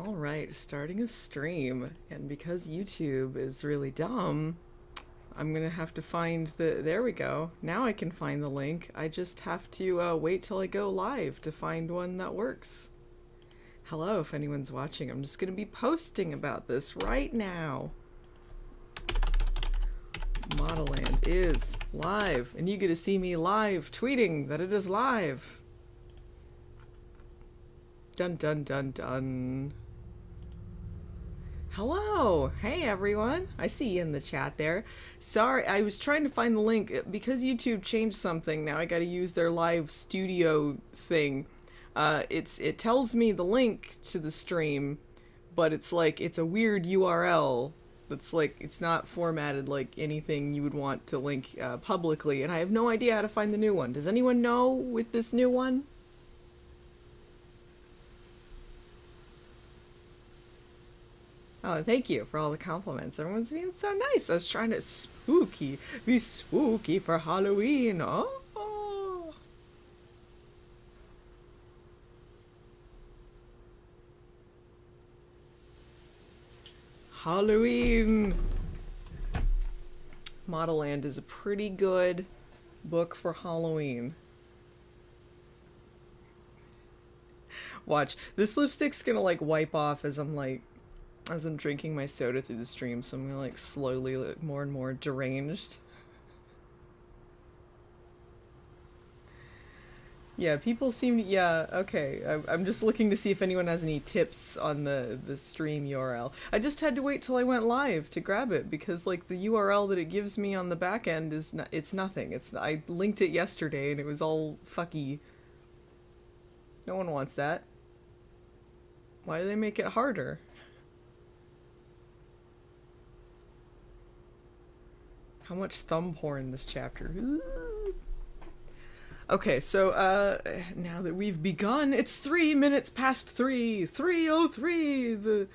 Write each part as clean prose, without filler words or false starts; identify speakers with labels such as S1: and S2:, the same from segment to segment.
S1: All right, starting a stream, and because YouTube is really dumb, I'm gonna have to find the. There we go. Now I can find the link. I just have to wait till I go live to find one that works. Hello, if anyone's watching. I'm just gonna be posting about this right now. Modelland is live, and you get to see me live tweeting that it is live. Dun dun dun dun. Hello! Hey everyone! I see you in the chat there. Sorry, I was trying to find the link. Because YouTube changed something, now I gotta use their live studio thing. It tells me the link to the stream, but it's like, it's a weird URL that's like, it's not formatted like anything you would want to link publicly, and I have no idea how to find the new one. Does anyone know with this new one? Oh, thank you for all the compliments. Everyone's being so nice. I was trying to be spooky for Halloween. Oh. Halloween. Modelland is a pretty good book for Halloween. Watch. This lipstick's gonna like wipe off as I'm drinking my soda through the stream, so I'm gonna like slowly look more and more deranged. Yeah, people seem to, yeah, okay. I'm just looking to see if anyone has any tips on the stream URL. I just had to wait till I went live to grab it, because like the URL that it gives me on the back end is it's nothing. I linked it yesterday and it was all fucky. No one wants that. Why do they make it harder? How much thumb porn this chapter? Okay, so now that we've begun, it's 3 minutes past 3, 3:03, the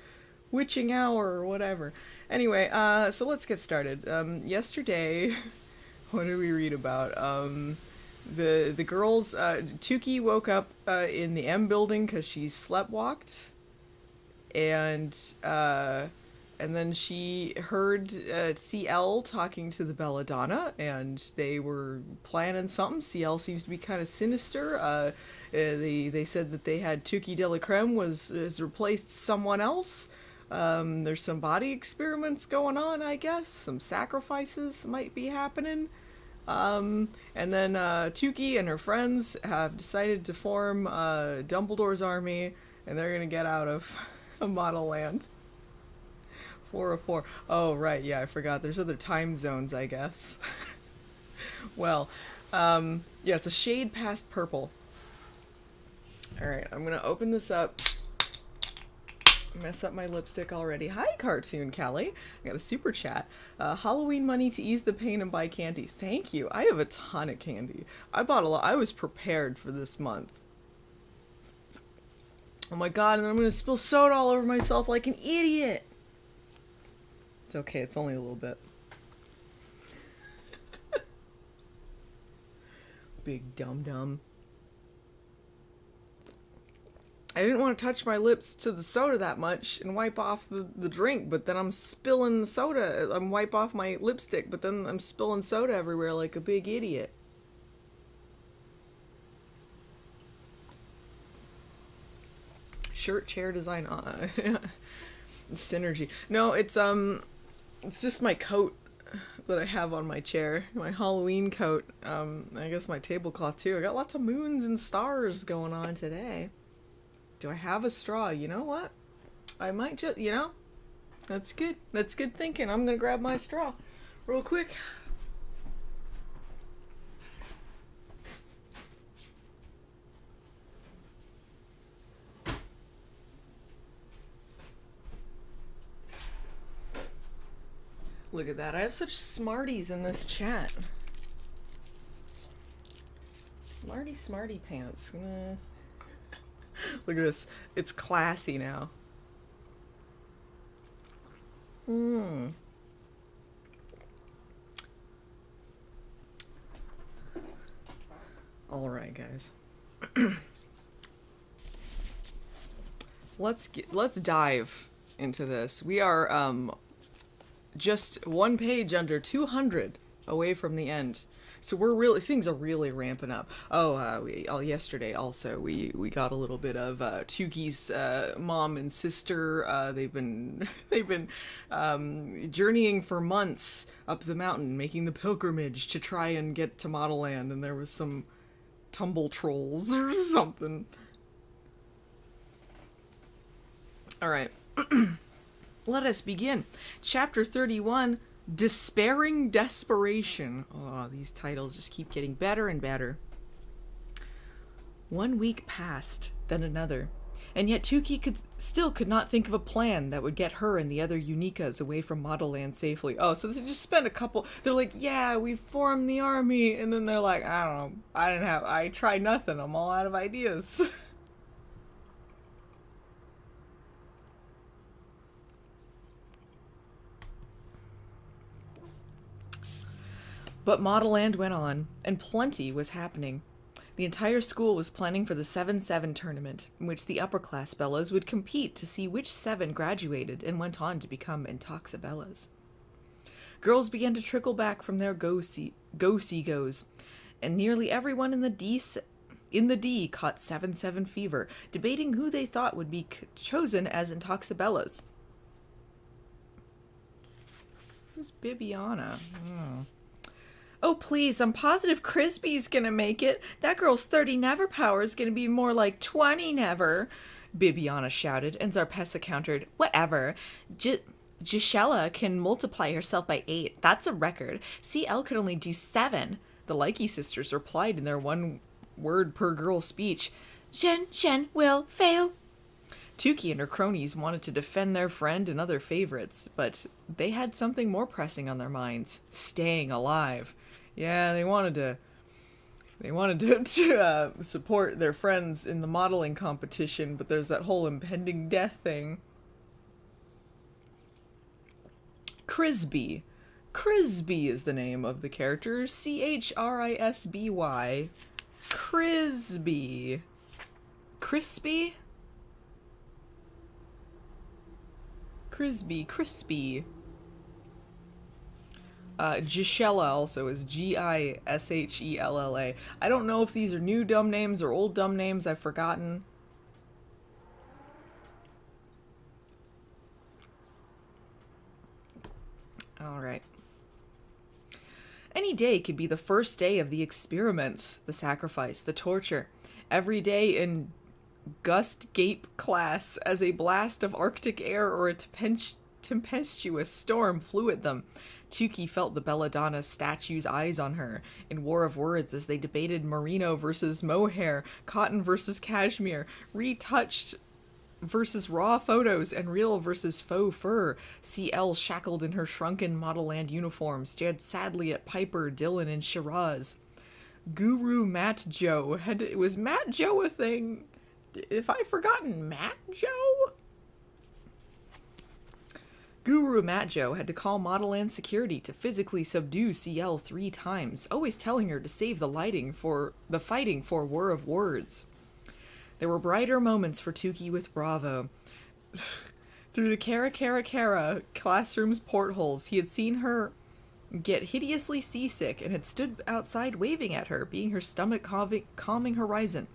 S1: witching hour or whatever. Anyway, so let's get started. Yesterday, what did we read about? The girls, Tuki woke up in the M building because she sleptwalked, and then she heard CL talking to the Belladonna, and they were planning something. CL seems to be kind of sinister. They said that they had Tuki de la Creme has replaced someone else. There's some body experiments going on, I guess. Some sacrifices might be happening. And then Tuki and her friends have decided to form Dumbledore's army, and they're gonna get out of Modelland. 404. Oh, right, yeah, I forgot. There's other time zones, I guess. Well, yeah, it's a shade past purple. Alright, I'm gonna open this up. Mess up my lipstick already. Hi, Cartoon Kelly. I got a super chat. Halloween money to ease the pain and buy candy. Thank you. I have a ton of candy. I bought a lot. I was prepared for this month. Oh my god, and then I'm gonna spill soda all over myself like an idiot. It's okay, it's only a little bit. Big dum-dum. I didn't want to touch my lips to the soda that much and wipe off the drink, but then I'm spilling the soda. I'm wipe off my lipstick, but then I'm spilling soda everywhere like a big idiot. Shirt, chair design, synergy. No, it's just my coat that I have on my chair. My Halloween coat. I guess my tablecloth too. I got lots of moons and stars going on today. Do I have a straw? You know what? I might just, that's good. That's good thinking. I'm gonna grab my straw real quick. Look at that. I have such smarties in this chat. Smarty pants. Look at this. It's classy now. Alright, guys. let's dive into this. We are just one page under 200 away from the end. So things are really ramping up. Yesterday also we got a little bit of Tuki's mom and sister. They've been journeying for months up the mountain, making the pilgrimage to try and get to Modelland, and there was some tumble trolls or something. All right. Let us begin. Chapter 31, Despairing Desperation. Oh, these titles just keep getting better and better. 1 week passed, then another, and yet Tuki could not think of a plan that would get her and the other Unikas away from Modelland safely. Oh, so they just spent they're like, yeah, we formed the army, and then they're like, I don't know, I tried nothing, I'm all out of ideas. But Modelland went on, and plenty was happening. The entire school was planning for the 7-7 tournament, in which the upper-class Bellas would compete to see which 7 graduated and went on to become Intoxibellas. Girls began to trickle back from their go-see-goes, and nearly everyone in the D caught 7-7 fever, debating who they thought would be chosen as Intoxibellas. Who's Bibiana? Oh, please, I'm positive Crispy's gonna make it. That girl's 30 never power is gonna be more like 20 never, Bibiana shouted, and Zarpessa countered, whatever. Gisela can multiply herself by 8. That's a record. CL could only do 7. The Likey sisters replied in their one word per girl speech. Shen will fail. Tuki and her cronies wanted to defend their friend and other favorites, but they had something more pressing on their minds. Staying alive. Yeah, they wanted to support their friends in the modeling competition, but there's that whole impending death thing. Crisby. Crisby is the name of the character. Chrisby. Crisby. Crispy? Crispy. Gisela also is Gishella. I don't know if these are new dumb names or old dumb names. I've forgotten. Alright. Any day could be the first day of the experiments, the sacrifice, the torture. Every day in Gust Gape class as a blast of Arctic air or a tempestuous storm flew at them. Tuki felt the Belladonna statue's eyes on her in War of Words as they debated merino versus mohair, cotton versus cashmere, retouched versus raw photos, and real versus faux fur. CL, shackled in her shrunken Modelland uniform, stared sadly at Piper, Dylan, and Shiraz. Guru Matt Joe was Matt Joe a thing? Have I forgotten Matt Joe? Guru Matt Joe had to call Modelland security to physically subdue CL 3 times, always telling her to save the fighting for War of Words. There were brighter moments for Tuki with Bravo. Through the Kara classroom's portholes, he had seen her get hideously seasick and had stood outside waving at her, being her stomach calming horizon.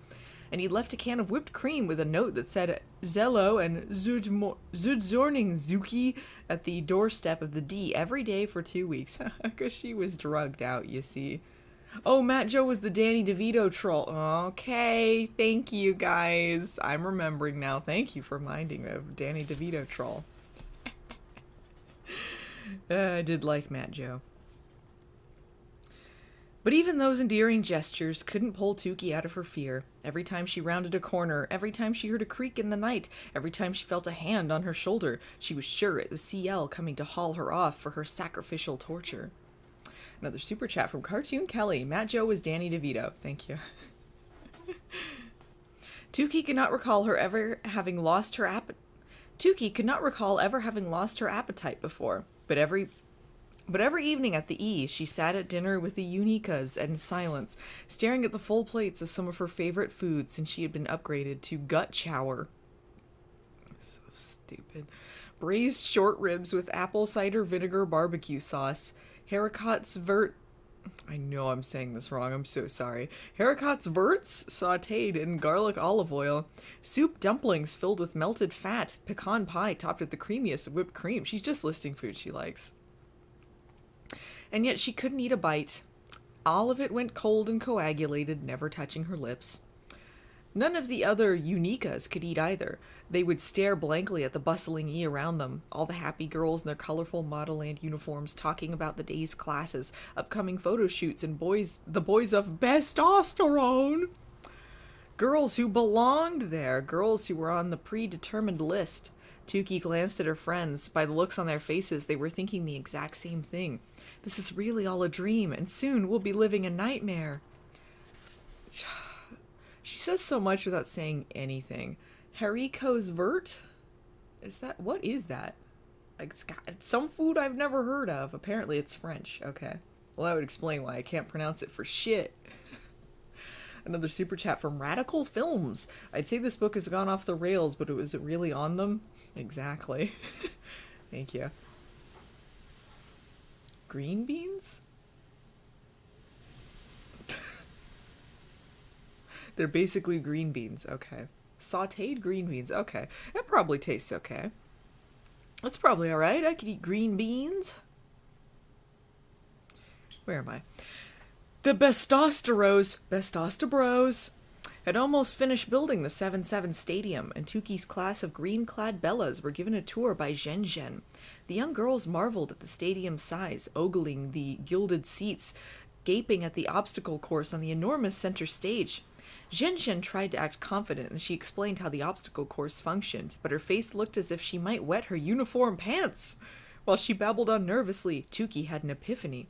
S1: And he left a can of whipped cream with a note that said Zello and Zudzorning Zuki at the doorstep of the D every day for 2 weeks. Because she was drugged out, you see. Oh, Matt Joe was the Danny DeVito troll. Okay, thank you guys. I'm remembering now. Thank you for reminding me of Danny DeVito troll. I did like Matt Joe. But even those endearing gestures couldn't pull Tuki out of her fear. Every time she rounded a corner, every time she heard a creak in the night, every time she felt a hand on her shoulder, she was sure it was CL coming to haul her off for her sacrificial torture. Another super chat from Cartoon Kelly. Matt Joe was Danny DeVito. Thank you. Tuki could not recall ever having lost her appetite before, but every evening at the E, she sat at dinner with the Unikas in silence, staring at the full plates of some of her favorite foods since she had been upgraded to gut chower. So stupid. Braised short ribs with apple cider vinegar barbecue sauce. Haricots vert. I know I'm saying this wrong. I'm so sorry. Haricots verts sautéed in garlic olive oil. Soup dumplings filled with melted fat. Pecan pie topped with the creamiest of whipped cream. She's just listing food she likes. And yet she couldn't eat a bite. All of it went cold and coagulated, never touching her lips. None of the other Unikas could eat either. They would stare blankly at the bustling E around them, all the happy girls in their colorful Modelland uniforms talking about the day's classes, upcoming photo shoots, and the boys of Bestosterone. Girls who belonged there, girls who were on the predetermined list. Tukey glanced at her friends. By the looks on their faces, they were thinking the exact same thing. This is really all a dream, and soon we'll be living a nightmare. She says so much without saying anything. Haricots vert? What is that? It's some food I've never heard of. Apparently it's French. Okay. Well, that would explain why I can't pronounce it for shit. Another super chat from Radical Films. I'd say this book has gone off the rails, but was it really on them? Exactly. Thank you. Green beans? They're basically green beans. Okay. Sauteed green beans. Okay. That probably tastes okay. That's probably alright. I could eat green beans. Where am I? The Bestosteros had almost finished building the 7-7 stadium, and Tukey's class of green-clad Bellas were given a tour by Zhen Zhen. The young girls marveled at the stadium's size, ogling the gilded seats, gaping at the obstacle course on the enormous center stage. Zhen Zhen tried to act confident, and she explained how the obstacle course functioned, but her face looked as if she might wet her uniform pants. While she babbled on nervously, Tukey had an epiphany.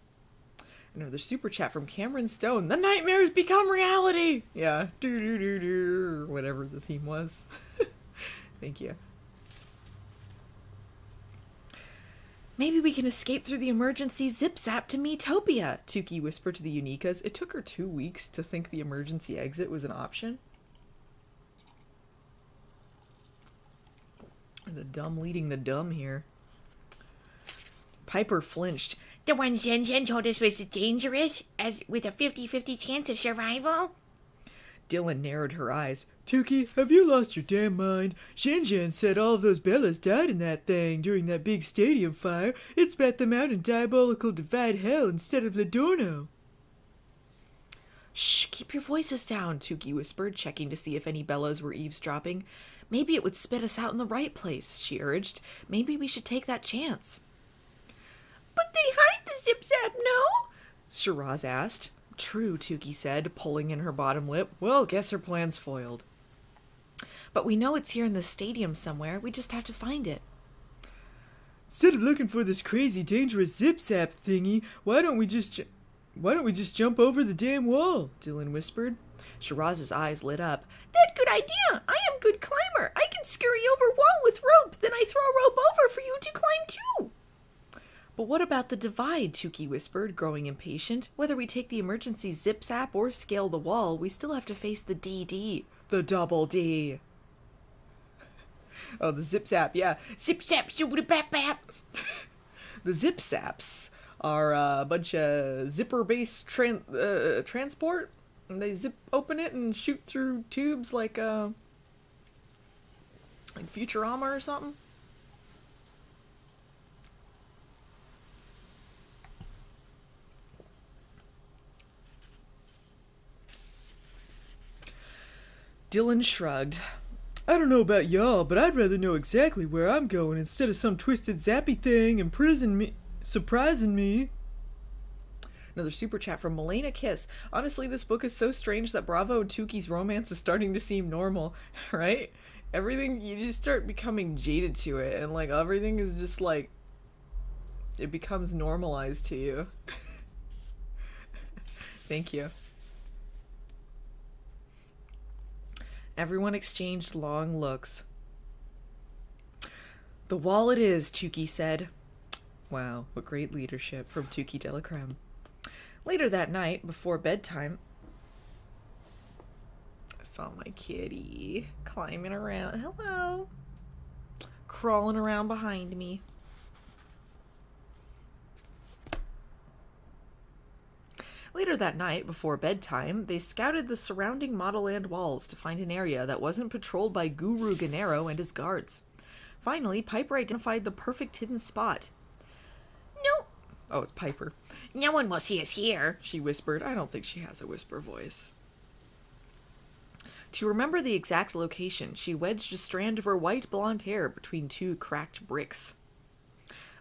S1: Another super chat from Cameron Stone. The nightmares become reality! Yeah. Do whatever the theme was. Thank you. Maybe we can escape through the emergency zip-zap to Metopia, Tukey whispered to the Unikas. It took her 2 weeks to think the emergency exit was an option. The dumb leading the dumb here. Piper flinched.
S2: The one Zhen Zhen told us was dangerous, as with a 50-50 chance of survival?
S1: Dylan narrowed her eyes.
S3: Tukey, have you lost your damn mind? Zhen Zhen said all of those Bellas died in that thing during that big stadium fire. It spat them out in diabolical divide hell instead of Ladorno.
S1: Shh, keep your voices down, Tukey whispered, checking to see if any Bellas were eavesdropping. Maybe it would spit us out in the right place, she urged. Maybe we should take that chance.
S2: But they hide the zip-zap, no?
S1: Shiraz asked. True, Tukey said, pulling in her bottom lip. Well, guess her plan's foiled. But we know it's here in the stadium somewhere. We just have to find it.
S3: Instead of looking for this crazy, dangerous zip-zap thingy, why don't we just jump over the damn wall? Dylan whispered.
S1: Shiraz's eyes lit up.
S2: That good idea! I am good climber. I can scurry over wall with rope. Then I throw a rope over for you to climb too.
S1: But what about the divide? Tukey whispered, growing impatient. Whether we take the emergency zip-zap or scale the wall, we still have to face the DD. The double D. Oh, the zip-zap, yeah.
S2: Zip-zap, zoobity-bap-bap.
S1: The zip-zaps are a bunch of zipper-based transport. And they open it and shoot through tubes like Futurama or something. Dylan shrugged.
S3: I don't know about y'all, but I'd rather know exactly where I'm going instead of some twisted zappy thing surprising me.
S1: Another super chat from Milena Kiss. Honestly, this book is so strange that Bravo and Tukey's romance is starting to seem normal, right? Everything, you just start becoming jaded to it, and like everything is just like, it becomes normalized to you. Thank you. Everyone exchanged long looks. The wall it is, Tukey said. Wow, what great leadership from Tukey Delacreme. Later that night, before bedtime, I saw my kitty climbing around. Hello.
S2: crawling around behind me. Later that night, before bedtime, they scouted the surrounding Modelland walls to find an area that wasn't patrolled by Guru Gennaro and his guards. Finally, Piper identified the perfect hidden spot.
S1: No. Oh, it's Piper.
S2: No one will see us here,
S1: She whispered. I don't think she has a whisper voice.
S2: To remember the exact location, she wedged a strand of her white blonde hair between two cracked bricks.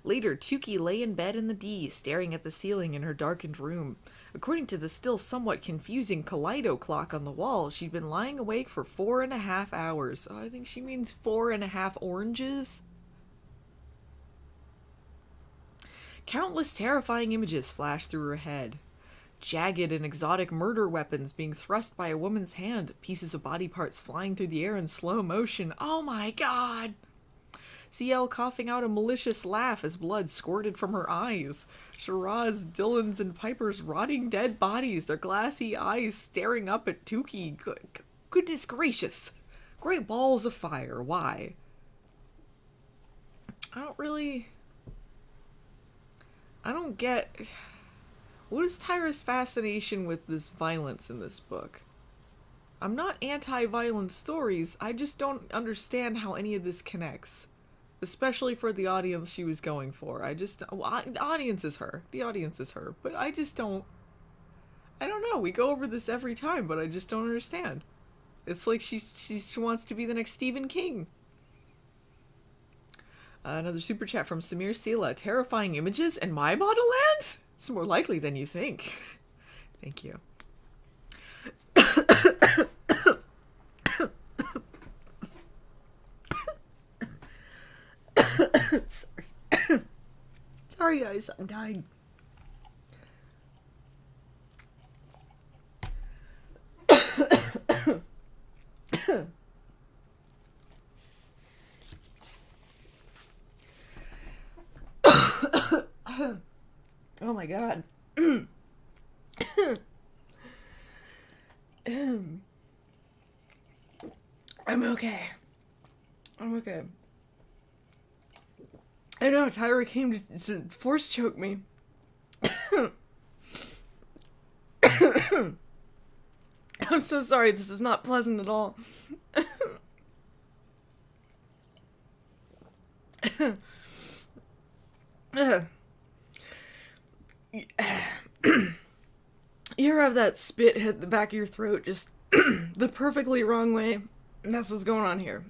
S2: Later, Tukey lay in bed in the D, staring at the ceiling in her darkened room. According to the still somewhat confusing Kaleido clock on the wall, she'd been lying awake for 4.5 hours. Oh, I think she means 4.5 oranges. Countless terrifying images flashed through her head. Jagged and exotic murder weapons being thrust by a woman's hand, pieces of body parts flying through the air in slow motion. Oh my god! CL coughing out a malicious laugh as blood squirted from her eyes. Shiraz, Dylan's, and Piper's rotting dead bodies, their glassy eyes staring up at Tukey. Goodness gracious! Great balls of fire, why? I don't get... What is Tyra's fascination with this violence in this book? I'm not anti-violent stories, I just don't understand how any of this connects. Especially for the audience she was going for. The audience is her. The audience is her. But I just don't... I don't know, we go over this every time, but I just don't understand. It's like she wants to be the next Stephen King. Another super chat from Samir Sela. Terrifying images in my Modelland? It's more likely than you think. Thank you. Sorry. Sorry, guys. I'm dying. Oh my god. I'm okay. I'm okay. I know, Tyra came to force choke me. I'm so sorry, this is not pleasant at all. You ever have that spit hit the back of your throat just the perfectly wrong way? That's what's going on here.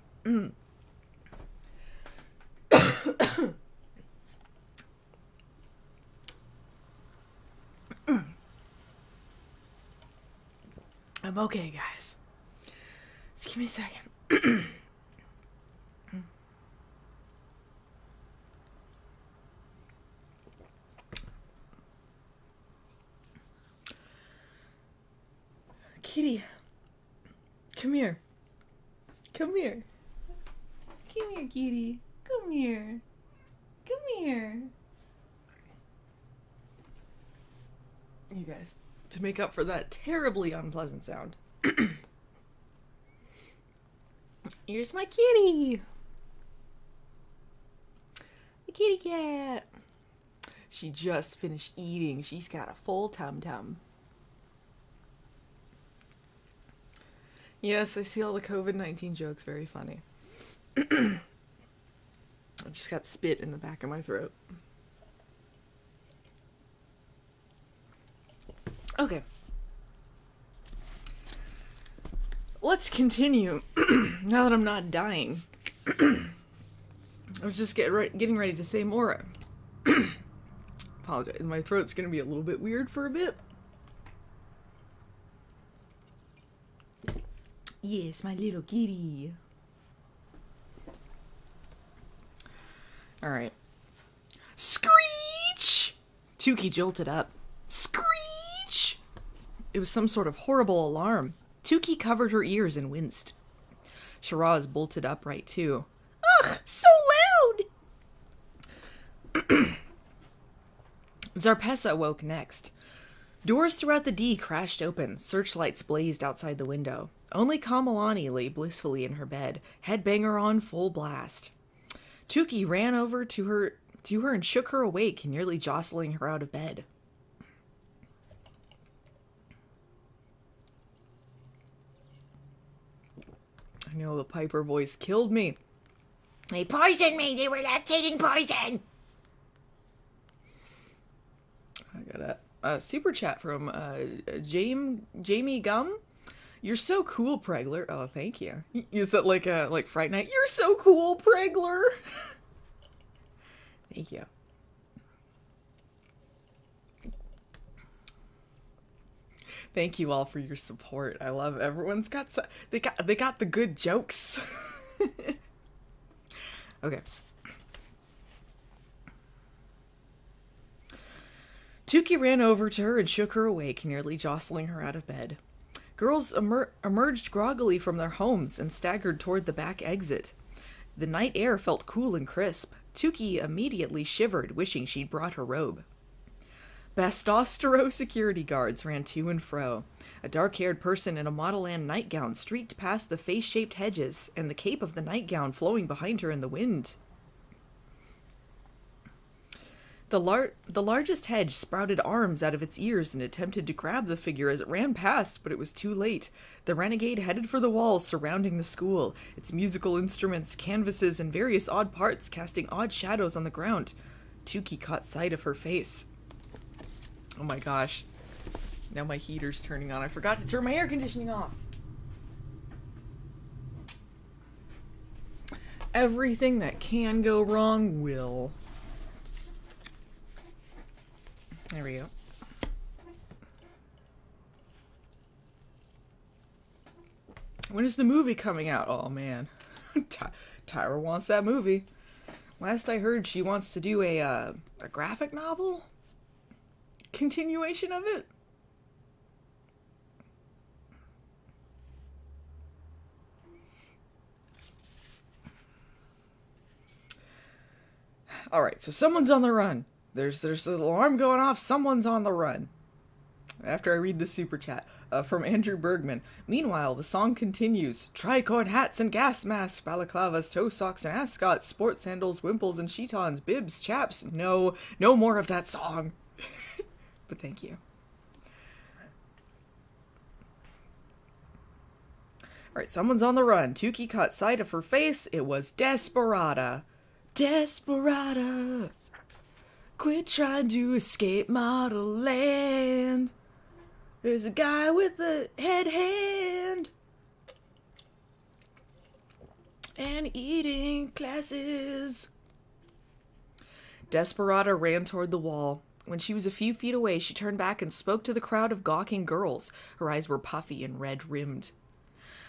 S2: I'm okay, guys. Just give me a second. Kitty, come here. Come here. Come here, kitty. Come here. Come here. You guys, to make up for that terribly unpleasant sound, here's my kitty. The kitty cat. She just finished eating. She's got a full tum-tum. Yes, I see all the COVID-19 jokes. Very funny. I just got spit in the back of my throat. Okay. Let's continue. Now that I'm not dying. I was just getting ready to say more. Apologize. My throat's going to be a little bit weird for a bit. Yes, my little kitty. Alright. Screech! Tukey jolted up. Screech! It was some sort of horrible alarm. Tukey covered her ears and winced. Shiraz bolted upright too. Ugh, so loud! Zarpessa woke next. Doors throughout the D crashed open. Searchlights blazed outside the window. Only Kamalani lay blissfully in her bed, headbanger on full blast. Tuki ran over to her and shook her awake, nearly jostling her out of bed.
S1: I know, the Piper voice killed me.
S2: They poisoned me! They were lactating poison!
S1: I got a super chat from Jamie Gum. You're so cool, Pregler. Oh, thank you. Is that like Fright Night? You're so cool, Pregler. Thank you. Thank you all for your support. I love everyone's got they got the good jokes. Okay. Tuki ran over to her and shook her awake, nearly jostling her out of bed. Girls emerged groggily from their homes and staggered toward the back exit. The night air felt cool and crisp. Tuki immediately shivered, wishing she'd brought her robe. Bastostero security guards ran to and fro. A dark-haired person in a Modelland nightgown streaked past the face-shaped hedges, and the cape of the nightgown flowing behind her in the wind. The largest hedge sprouted arms out of its ears and attempted to grab the figure as it ran past, but it was too late. The renegade headed for the walls surrounding the school, its musical instruments, canvases, and various odd parts casting odd shadows on the ground. Tuki caught sight of her face. Oh my gosh. Now my heater's turning on. I forgot to turn my air conditioning off. Everything that can go wrong will. There we go. When is the movie coming out? Oh man. Tyra wants that movie. Last I heard, she wants to do a graphic novel continuation of it. All right, so someone's on the run. There's an alarm going off. Someone's on the run. After I read the super chat from Andrew Bergman. Meanwhile, the song continues. Tricorn hats and gas masks, balaclavas, toe socks and ascots, sports sandals, wimples and chitons, bibs, chaps. No more of that song. But thank you. Alright, someone's on the run. Tuki caught sight of her face. It was Desperata. Desperata. Quit trying to escape Modelland. There's a guy with a head hand. And eating classes. Desperata ran toward the wall. When she was a few feet away, she turned back and spoke to the crowd of gawking girls. Her eyes were puffy and red-rimmed.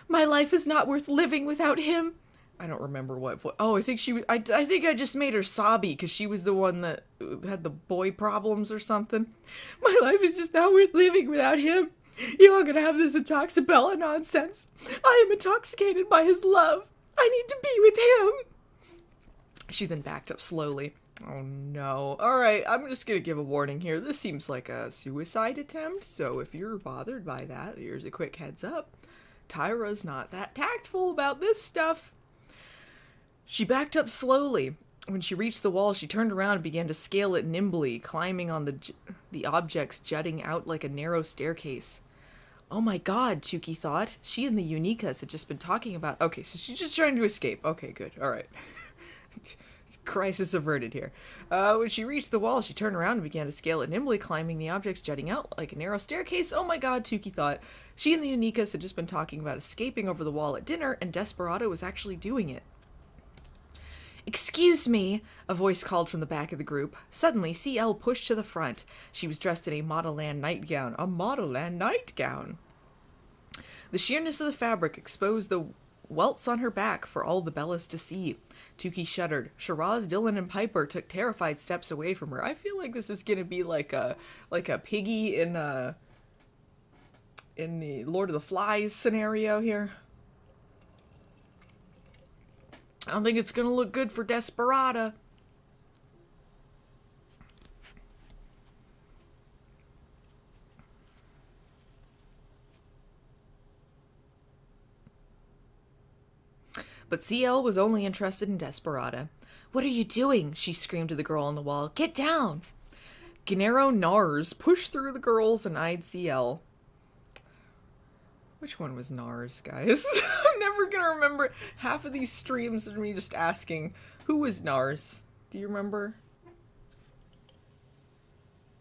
S1: My life is not worth living without him. I don't remember what. Oh, I think she was. I think I just made her sobby because she was the one that had the boy problems or something. My life is just not worth living without him. You all gonna have this intoxibella nonsense. I am intoxicated by his love. I need to be with him. She then backed up slowly. Oh no. Alright, I'm just gonna give a warning here. This seems like a suicide attempt, so if you're bothered by that, here's a quick heads up. Tyra's not that tactful about this stuff. She backed up slowly. When she reached the wall, she turned around and began to scale it nimbly, climbing on the objects jutting out like a narrow staircase. Oh my god, Tuki thought. She and the Unikas had just been talking about... Okay, so she's just trying to escape. Okay, good. Alright. Crisis averted here. When she reached the wall, she turned around and began to scale it nimbly, climbing the objects jutting out like a narrow staircase. Oh my god, Tuki thought. She and the Unikas had just been talking about escaping over the wall at dinner, and Desperado was actually doing it. Excuse me, a voice called from the back of the group. Suddenly, CL pushed to the front. She was dressed in a Modelland nightgown. A Modelland nightgown! The sheerness of the fabric exposed the welts on her back for all the Bellas to see. Tuki shuddered. Shiraz, Dylan, and Piper took terrified steps away from her. I feel like this is gonna be like a piggy in the Lord of the Flies scenario here. I don't think it's gonna look good for Desperata. But CL was only interested in Desperata.
S2: What are you doing? She screamed to the girl on the wall. Get down!
S1: Gennaro Nars pushed through the girls and eyed CL. Which one was Nars, guys? I'm never gonna remember. Half of these streams of me just asking, who was Nars? Do you remember?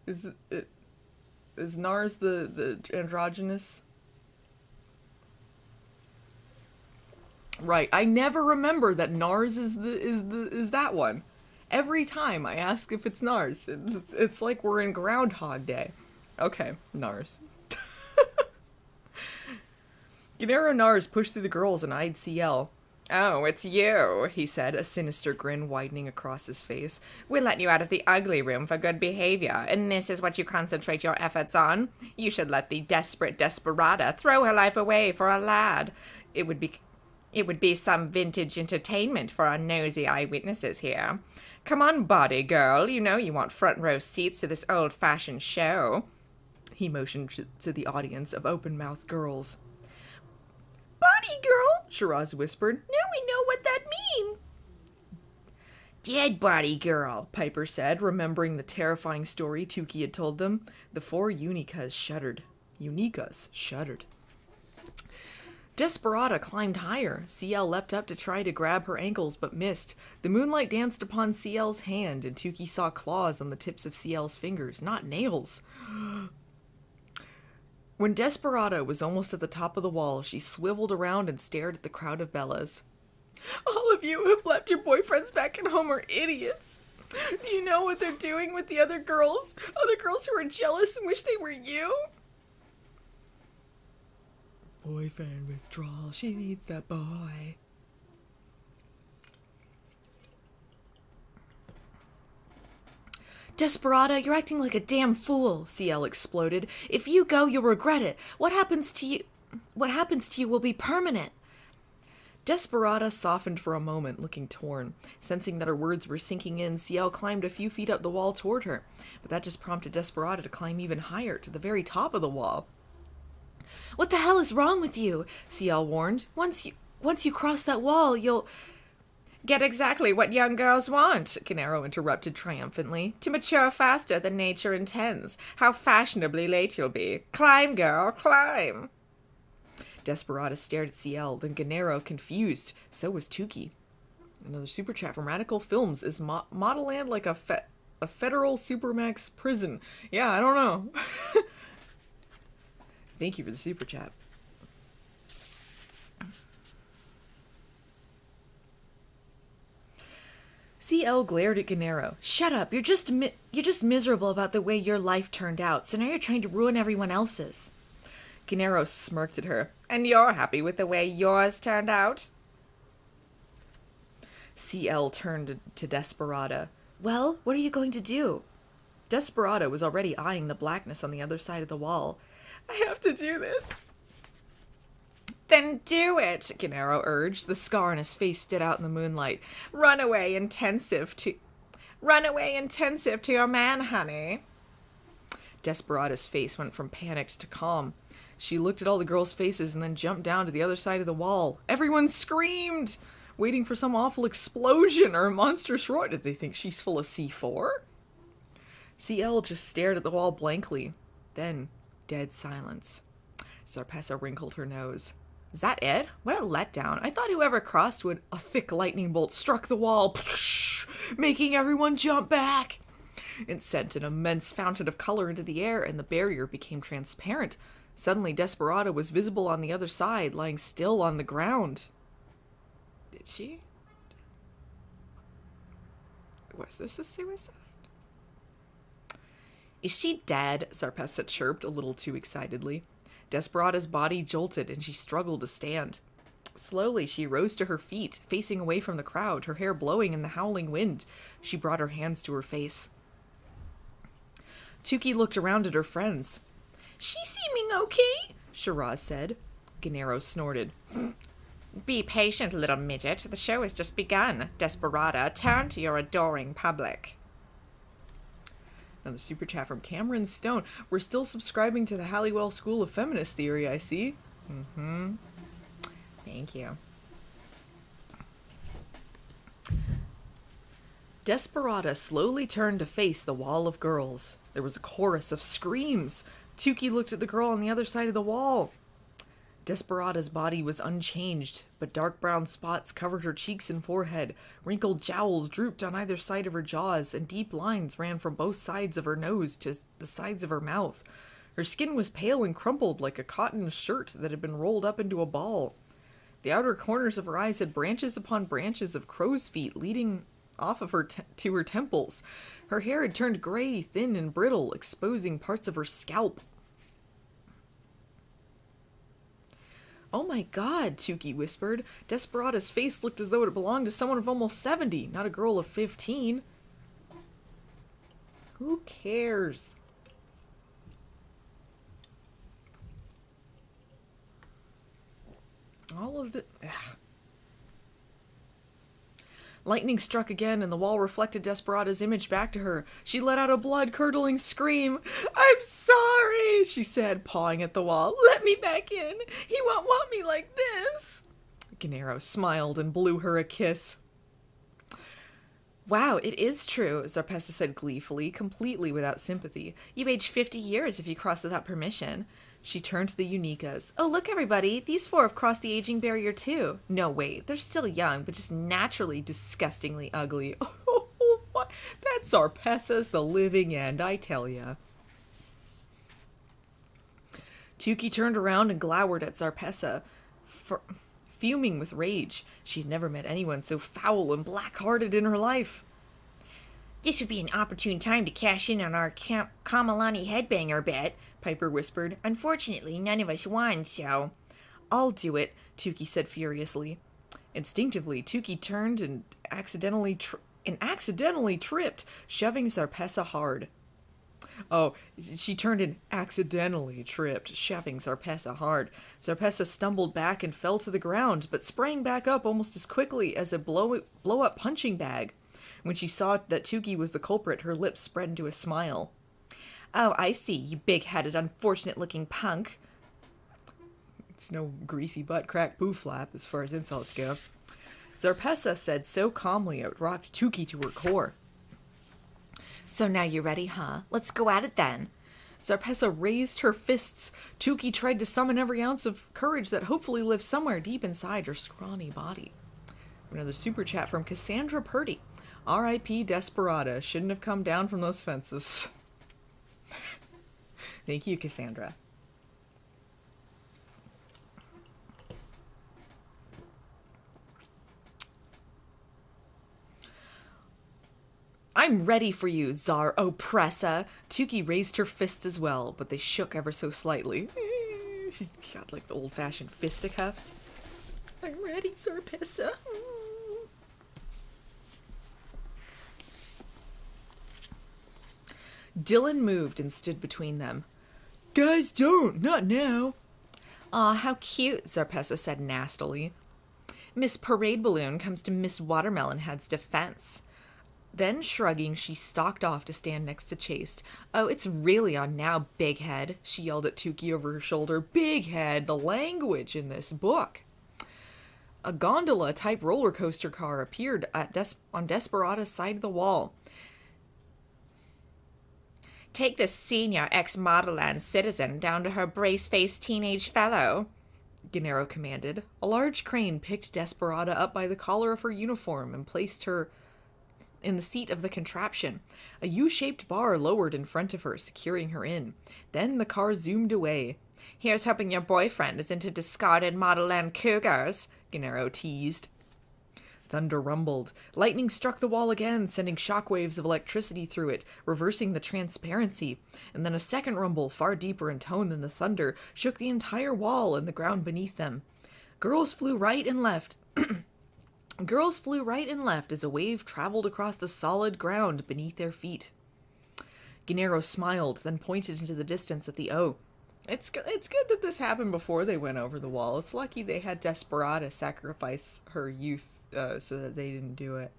S1: Is Nars the androgynous? Right, I never remember that Nars is that one. Every time I ask if it's Nars, it's like we're in Groundhog Day. Okay, Nars. Gennaro Nars pushed through the girls and eyed CL. Oh, it's you, he said, a sinister grin widening across his face. We'll let you out of the ugly room for good behavior, and this is what you concentrate your efforts on? You should let the desperate desperata throw her life away for a lad. It would be some vintage entertainment for our nosy eyewitnesses here. Come on, body girl, you know you want front row seats to this old-fashioned show. He motioned to the audience of open-mouthed girls. Body girl, Shiraz whispered. Now we know what that means. Dead body girl, Piper said, remembering the terrifying story Tukey had told them. The four Unicas shuddered. Desperata climbed higher. CL leapt up to try to grab her ankles, but missed. The moonlight danced upon CL's hand, and Tukey saw claws on the tips of CL's fingers, not nails. When Desperata was almost at the top of the wall, she swiveled around and stared at the crowd of Bellas. All of you who have left your boyfriends back at home are idiots. Do you know what they're doing with the other girls? Other girls who are jealous and wish they were you? Boyfriend withdrawal, she needs that boy.
S2: Desperata, you're acting like a damn fool, CL exploded. If you go, you'll regret it. What happens to you will be permanent. Desperata softened for a moment, looking torn. Sensing that her words were sinking in, CL climbed a few feet up the wall toward her. But that just prompted Desperata to climb even higher, to the very top of the wall. What the hell is wrong with you? CL warned. Once you cross that wall, you'll... Get exactly what young girls want, Gennaro interrupted triumphantly. To mature faster than nature intends. How fashionably late you'll be. Climb, girl, climb. Desperata stared at CL, then Gennaro, confused. So was Tukey. Another super chat from Radical Films. Is Modelland like a federal supermax prison? Yeah, I don't know. Thank you for the super chat. CL glared at Gennaro. Shut up, you're just miserable about the way your life turned out, so now you're trying to ruin everyone else's. Gennaro smirked at her. And you're happy with the way yours turned out? CL turned to Desperata. Well, what are you going to do? Desperata was already eyeing the blackness on the other side of the wall. I have to do this. Then do it, Gennaro urged. The scar on his face stood out in the moonlight. Runaway intensive to your man, honey. Desperata's face went from panicked to calm. She looked at all the girls' faces and then jumped down to the other side of the wall. Everyone screamed, waiting for some awful explosion or a monstrous roar. Did they think she's full of C4? CL just stared at the wall blankly. Then, dead silence. Zarpessa wrinkled her nose. Is that it? What a letdown. I thought whoever crossed would... A thick lightning bolt struck the wall, making everyone jump back. It sent an immense fountain of color into the air, and the barrier became transparent. Suddenly, Desperata was visible on the other side, lying still on the ground. Did she? Was this a suicide? Is she dead? Zarpessa chirped a little too excitedly. Desperata's body jolted, and she struggled to stand. Slowly, she rose to her feet, facing away from the crowd, her hair blowing in the howling wind. She brought her hands to her face. Tukey looked around at her friends. She seeming okay? Shiraz said. Gennaro snorted. Be patient, little midget. The show has just begun. Desperata, turn to your adoring public. Another super chat from Cameron Stone. We're still subscribing to the Halliwell School of Feminist Theory, I see. Thank you. Desperata slowly turned to face the wall of girls. There was a chorus of screams. Tukey looked at the girl on the other side of the wall. Desperata's body was unchanged, but dark brown spots covered her cheeks and forehead. Wrinkled jowls drooped on either side of her jaws, and deep lines ran from both sides of her nose to the sides of her mouth. Her skin was pale and crumpled like a cotton shirt that had been rolled up into a ball. The outer corners of her eyes had branches upon branches of crow's feet leading off of her to her temples. Her hair had turned gray, thin, and brittle, exposing parts of her scalp. "Oh my God," Tukey whispered. Desperata's face looked as though it belonged to someone of almost 70, not a girl of 15. Who cares? All of the... Ugh. Lightning struck again, and the wall reflected Desperata's image back to her. She let out a blood-curdling scream. "I'm sorry," she said, pawing at the wall. "Let me back in. He won't want me like this." Gennaro smiled and blew her a kiss. "Wow, it is true," Zarpessa said gleefully, completely without sympathy. "You age 50 years if you cross without permission." She turned to the Unikas. "Oh, look, everybody. These 4 have crossed the aging barrier, too." "No, wait. They're still young, but just naturally disgustingly ugly." "Oh, what? That Zarpessa's the living end, I tell ya." Tukey turned around and glowered at Zarpessa, fuming with rage. She had never met anyone so foul and black-hearted in her life. "This would be an opportune time to cash in on our Kamalani headbanger bet," Piper whispered. "Unfortunately, none of us won, so..." "I'll do it," Tukey said furiously. Instinctively, Tukey turned and accidentally tripped, shoving Zarpessa hard. She turned and accidentally tripped, shoving Zarpessa hard. Zarpessa stumbled back and fell to the ground, but sprang back up almost as quickly as a blow-up punching bag. When she saw that Tukey was the culprit, her lips spread into a smile. "Oh, I see, you big-headed, unfortunate-looking punk." It's no greasy butt crack boo flap as far as insults go. Zarpessa said so calmly it rocked Tukey to her core. "So now you're ready, huh? Let's go at it then." Zarpessa raised her fists. Tukey tried to summon every ounce of courage that hopefully lived somewhere deep inside her scrawny body. Another super chat from Cassandra Purdy. R.I.P. Desperata. Shouldn't have come down from those fences. Thank you, Cassandra. "I'm ready for you, Czar Oppressa." Tukey raised her fists as well, but they shook ever so slightly. She's got like the old-fashioned fisticuffs. "I'm ready, Zarpessa." Dylan moved and stood between them.
S3: "Guys, don't! Not now!"
S2: "Aw, how cute," Zarpessa said nastily. Miss Parade Balloon comes to Miss Watermelon Head's defense. Then, shrugging, she stalked off to stand next to Chase. "Oh, it's really on now, Big Head," she yelled at Tukey over her shoulder. "Big Head, the language in this book." A gondola-type roller coaster car appeared on Desperata's side of the wall. "Take this senior ex-Modelland citizen down to her brace-faced teenage fellow," Gennaro commanded. A large crane picked Desperata up by the collar of her uniform and placed her in the seat of the contraption. A U-shaped bar lowered in front of her, securing her in. Then the car zoomed away. "Here's hoping your boyfriend is into discarded Modelland cougars," Gennaro teased. Thunder rumbled. Lightning struck the wall again, sending shockwaves of electricity through it, reversing the transparency. And then a second rumble, far deeper in tone than the thunder, shook the entire wall and the ground beneath them. Girls flew right and left. Girls flew right and left as a wave traveled across the solid ground beneath their feet. Gennaro smiled, then pointed into the distance at the O. It's good that this happened before they went over the wall. It's lucky they had Desperata sacrifice her youth so that they didn't do it.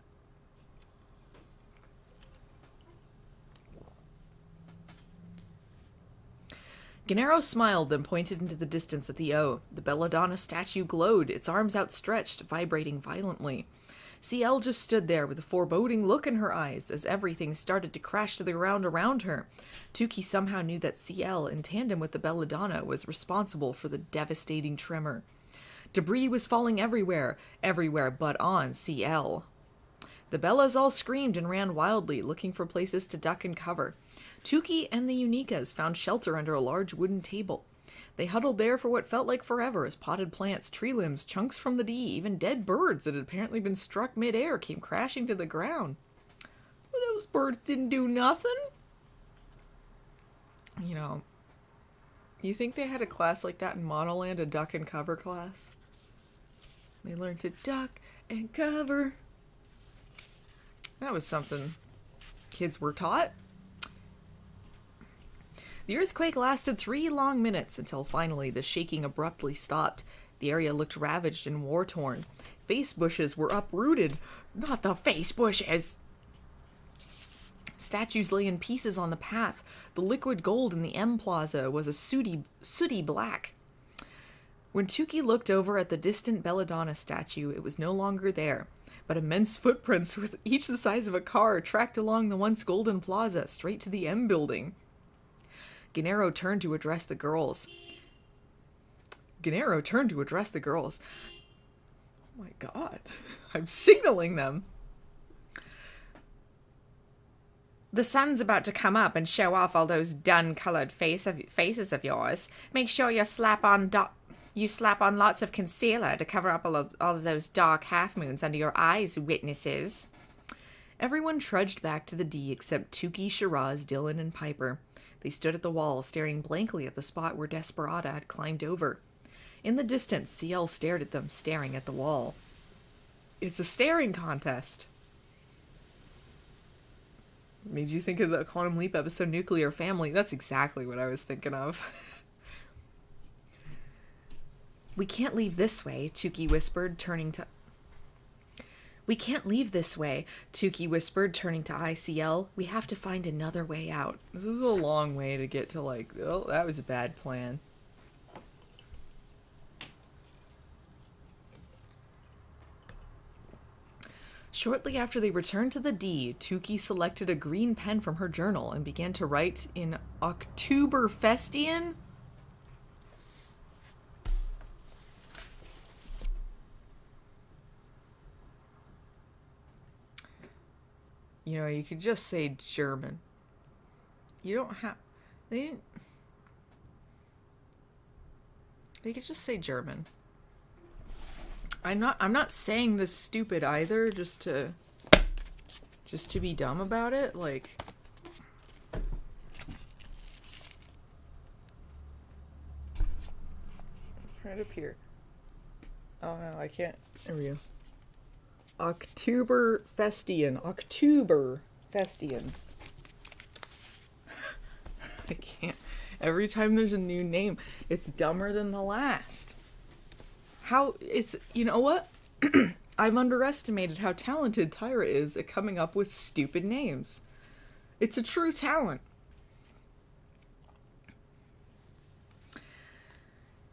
S2: Gennaro smiled, then pointed into the distance at the O. The belladonna statue glowed, its arms outstretched, vibrating violently. CL just stood there with a foreboding look in her eyes as everything started to crash to the ground around her. Tukey somehow knew that CL, in tandem with the belladonna, was responsible for the devastating tremor. Debris was falling everywhere but on CL. The Bellas all screamed and ran wildly, looking for places to duck and cover. Tukey and the Unikas found shelter under a large wooden table. They huddled there for what felt like forever as potted plants, tree limbs, chunks from the D, even dead birds that had apparently been struck mid-air came crashing to the ground. Well, those birds didn't do nothing. You know, you think they had a class like that in Modelland, a duck and cover class? They learned to duck and cover. That was something kids were taught. The earthquake lasted 3 long minutes until finally the shaking abruptly stopped. The area looked ravaged and war-torn. Face bushes were uprooted. Not the face bushes! Statues lay in pieces on the path. The liquid gold in the M Plaza was a sooty black. When Tukey looked over at the distant Belladonna statue, it was no longer there, but immense footprints with each the size of a car tracked along the once golden plaza straight to the M building. Gennaro turned to address the girls. Oh my god. I'm signaling them. The sun's about to come up and show off all those dun-colored faces of yours. Make sure you slap on lots of concealer to cover up all of those dark half-moons under your eyes, witnesses. Everyone trudged back to the D except Tukey, Shiraz, Dylan, and Piper. They stood at the wall, staring blankly at the spot where Desperata had climbed over. In the distance, CL stared at them, staring at the wall. It's a staring contest. Made you think of the Quantum Leap episode Nuclear Family? That's exactly what I was thinking of. We can't leave this way, Tukey whispered, turning to ICL. We have to find another way out. This is a long way to get to, like, oh, that was a bad plan. Shortly after they returned to the D, Tukey selected a green pen from her journal and began to write in Oktoberfestian. You know, you could just say German. You don't have... They could just say German. I'm not saying this stupid either, just to be dumb about it, like... Right up here. Oh no, I can't. There we go. Oktoberfestian. I can't. Every time there's a new name, it's dumber than the last. You know what? I've underestimated how talented Tyra is at coming up with stupid names. It's a true talent.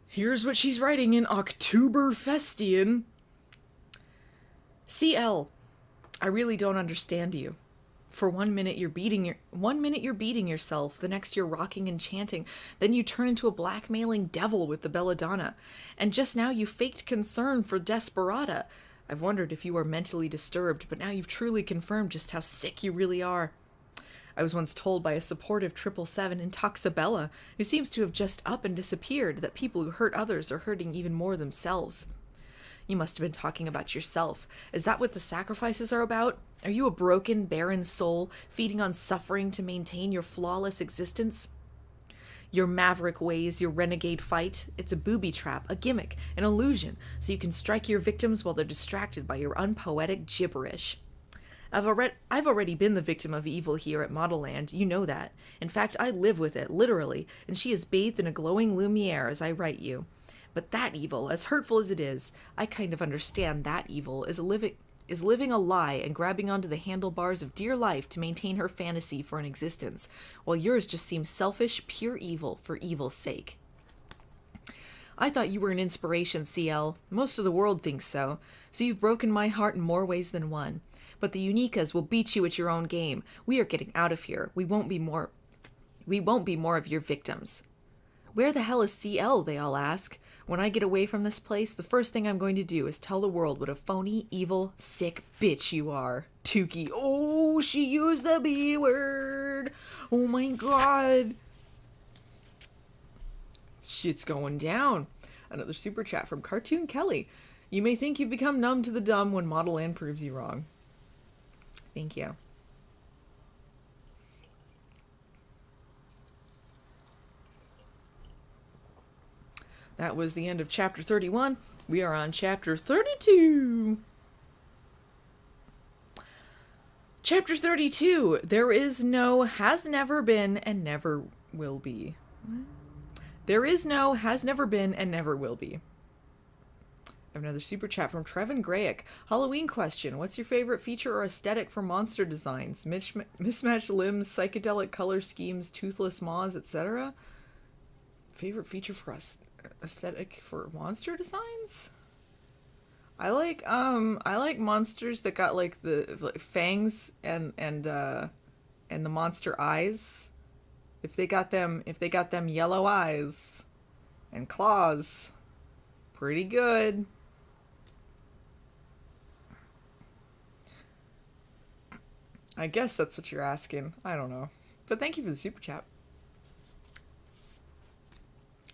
S2: Here's what she's writing in Oktoberfestian. CL, I really don't understand you. For 1 minute you're beating yourself, the next you're rocking and chanting, then you turn into a blackmailing devil with the belladonna, and just now you faked concern for Desperata. I've wondered if you were mentally disturbed, but now you've truly confirmed just how sick you really are. I was once told by a supportive 777 in Toxabella, who seems to have just up and disappeared, that people who hurt others are hurting even more themselves. You must have been talking about yourself. Is that what the sacrifices are about? Are you a broken, barren soul, feeding on suffering to maintain your flawless existence? Your maverick ways, your renegade fight, it's a booby trap, a gimmick, an illusion, so you can strike your victims while they're distracted by your unpoetic gibberish. I've already been the victim of evil here at Modelland, you know that. In fact, I live with it, literally, and she is bathed in a glowing lumiere as I write you. But that evil, as hurtful as it is, I kind of understand that evil is living a lie and grabbing onto the handlebars of dear life to maintain her fantasy for an existence, while yours just seems selfish, pure evil for evil's sake. I thought you were an inspiration, CL. Most of the world thinks so. So you've broken my heart in more ways than one. But the Unikas will beat you at your own game. We are getting out of here. We won't be more of your victims. Where the hell is CL, they all ask. When I get away from this place, the first thing I'm going to do is tell the world what a phony, evil, sick bitch you are. Tukey. Oh, she used the B word. Oh my god. Shit's going down. Another super chat from Cartoon Kelly. You may think you've become numb to the dumb when Modelland proves you wrong. Thank you. That was the end of chapter 31. We are on chapter 32. Chapter 32. There is no, has never been, and never will be. There is no, has never been, and never will be. I have another super chat from Trevin Grayick. Halloween question. What's your favorite feature or aesthetic for monster designs? Mismatched limbs, psychedelic color schemes, toothless maws, etc.? Favorite feature for us? Aesthetic for monster designs? I like monsters that got like the fangs and the monster eyes. If they got them yellow eyes and claws, pretty good. I guess that's what you're asking. I don't know. But thank you for the super chat.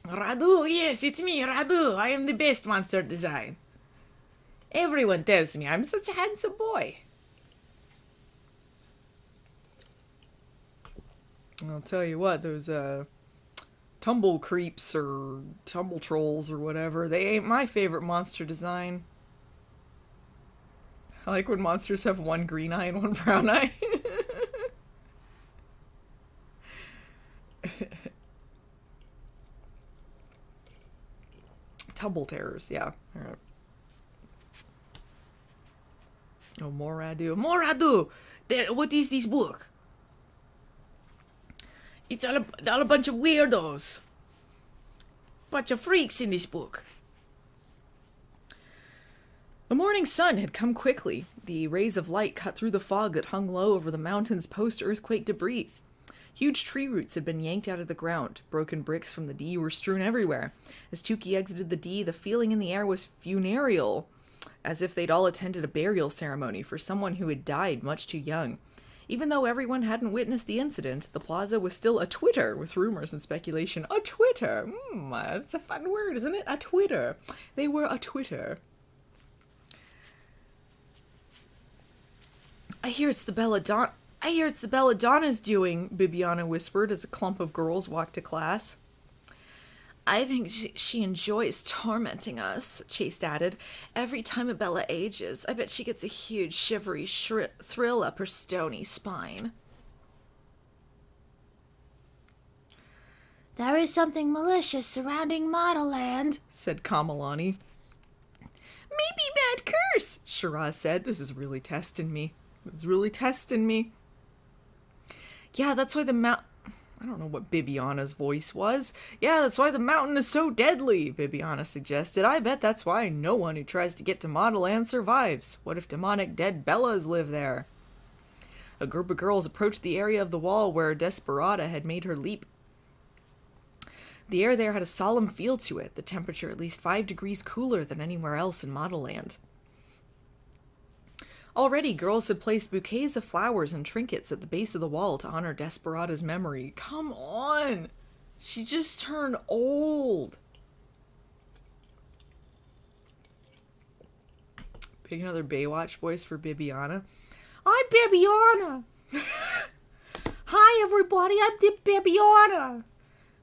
S2: Radu, yes, it's me, Radu. I am the best monster design. Everyone tells me I'm such a handsome boy. I'll tell you what, those tumble creeps or tumble trolls or whatever, they ain't my favorite monster design. I like when monsters have one green eye and one brown eye. Tumble terrors, yeah. Alright. Oh, more Radu. More Radu! What is this book? It's all a bunch of weirdos. Bunch of freaks in this book. The morning sun had come quickly. The rays of light cut through the fog that hung low over the mountain's post-earthquake debris. Huge tree roots had been yanked out of the ground. Broken bricks from the D were strewn everywhere. As Tukey exited the D, the feeling in the air was funereal, as if they'd all attended a burial ceremony for someone who had died much too young. Even though everyone hadn't witnessed the incident, the plaza was still a-twitter with rumors and speculation. A-twitter! That's a fun word, isn't it? A-twitter. They were a-twitter. I hear it's the Belladonna's doing, Bibiana whispered as a clump of girls walked to class. I think she enjoys tormenting us, Chase added. Every time a Bella ages, I bet she gets a huge shivery thrill up her stony spine. There is something malicious surrounding Modelland, said Kamalani. Maybe bad curse, Shiraz said. This is really testing me. It's really testing me. Yeah, that's why I don't know what Bibiana's voice was. Yeah, that's why the mountain is so deadly, Bibiana suggested. I bet that's why no one who tries to get to Modelland survives. What if demonic dead Bellas live there? A group of girls approached the area of the wall where Desperata had made her leap. The air there had a solemn feel to it, the temperature at least 5 degrees cooler than anywhere else in Modelland. Already, girls had placed bouquets of flowers and trinkets at the base of the wall to honor Desperata's memory. Come on! She just turned old. Pick another Baywatch voice for Bibiana. I'm Bibiana! Hi, everybody, I'm the Bibiana!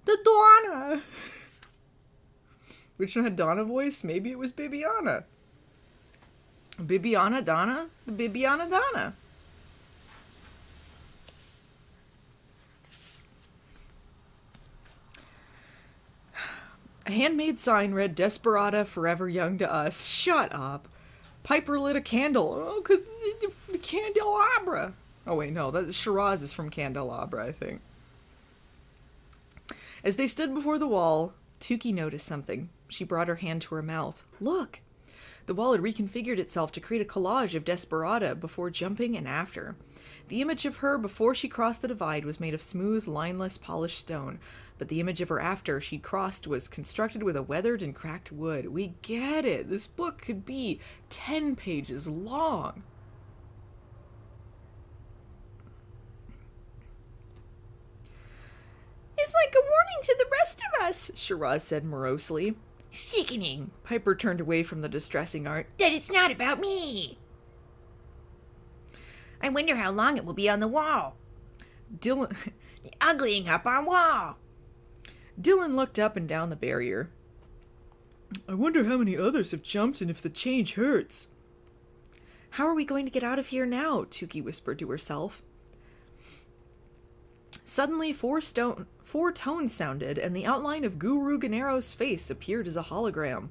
S2: The Donna! Which one had Donna voice? Maybe it was Bibiana. Bibiana Donna? The Bibiana Donna. A handmade sign read, Desperata, forever young to us. Shut up. Piper lit a candle. Oh, 'cause the candelabra. Oh, wait, no. That Shiraz is from Candelabra, I think. As they stood before the wall, Tukey noticed something. She brought her hand to her mouth. Look! The wall had reconfigured itself to create a collage of Desperada before jumping and after. The image of her before she crossed the divide was made of smooth, lineless, polished stone, but the image of her after she'd crossed was constructed with a weathered and cracked wood. We get it. This book could be 10 pages long.
S1: It's like a warning to the rest of us,
S2: Shiraz said morosely.
S4: Sickening.
S2: Piper turned away from the distressing art.
S4: That it's not about me. I wonder how long it will be on the wall.
S2: Dylan
S4: Uglying up our wall.
S2: Dylan looked up and down the barrier.
S3: I wonder how many others have jumped and if the change hurts.
S2: How are we going to get out of here now? Tukey whispered to herself. Suddenly, four tones sounded, and the outline of Guru Ganero's face appeared as a hologram.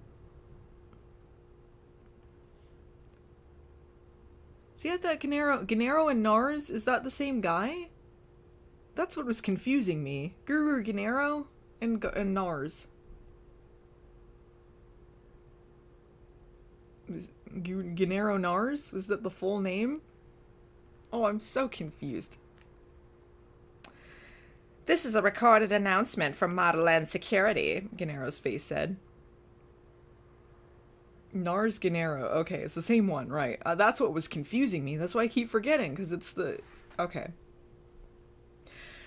S2: See, I thought Ganero and Nars, is that the same guy? That's what was confusing me. Guru Ganero and Nars. Ganero Nars? Was that the full name? Oh, I'm so confused.
S1: This is a recorded announcement from Modelland Security, Ganero's face said.
S2: Nars Ganero. Okay, it's the same one, right. That's what was confusing me. That's why I keep forgetting, because it's the... Okay.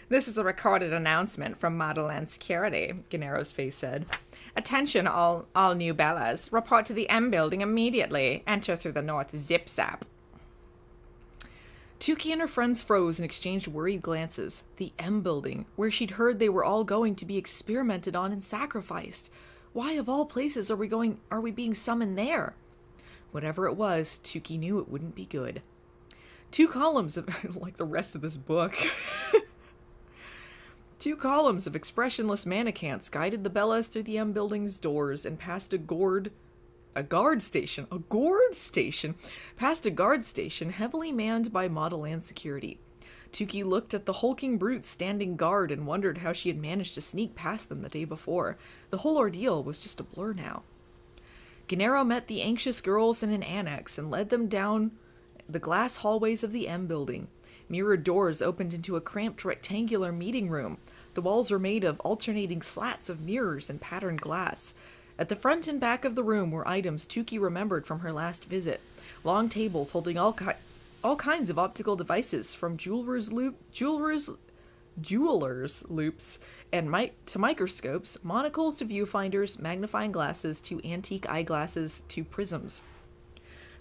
S1: This is a recorded announcement from Modelland Security, Ganero's face said. Attention all new Bellas. Report to the M building immediately. Enter through the north zip-zap.
S2: Tukey and her friends froze and exchanged worried glances. The M building, where she'd heard they were all going to be experimented on and sacrificed. Why, of all places, are we being summoned there? Whatever it was, Tukey knew it wouldn't be good. 2 columns of, like the rest of this book, 2 columns of expressionless mannequins guided the Bellas through the M building's doors and past a guard station, past a guard station heavily manned by Modelland security. Tukey looked at the hulking brutes standing guard and wondered how she had managed to sneak past them the day before. The whole ordeal was just a blur now. Ganero met the anxious girls in an annex and led them down the glass hallways of the M building. Mirrored doors opened into a cramped rectangular meeting room. The walls were made of alternating slats of mirrors and patterned glass. At the front and back of the room were items Tukey remembered from her last visit. Long tables holding all kinds of optical devices, from jewelers' loops and to microscopes, monocles to viewfinders, magnifying glasses to antique eyeglasses to prisms.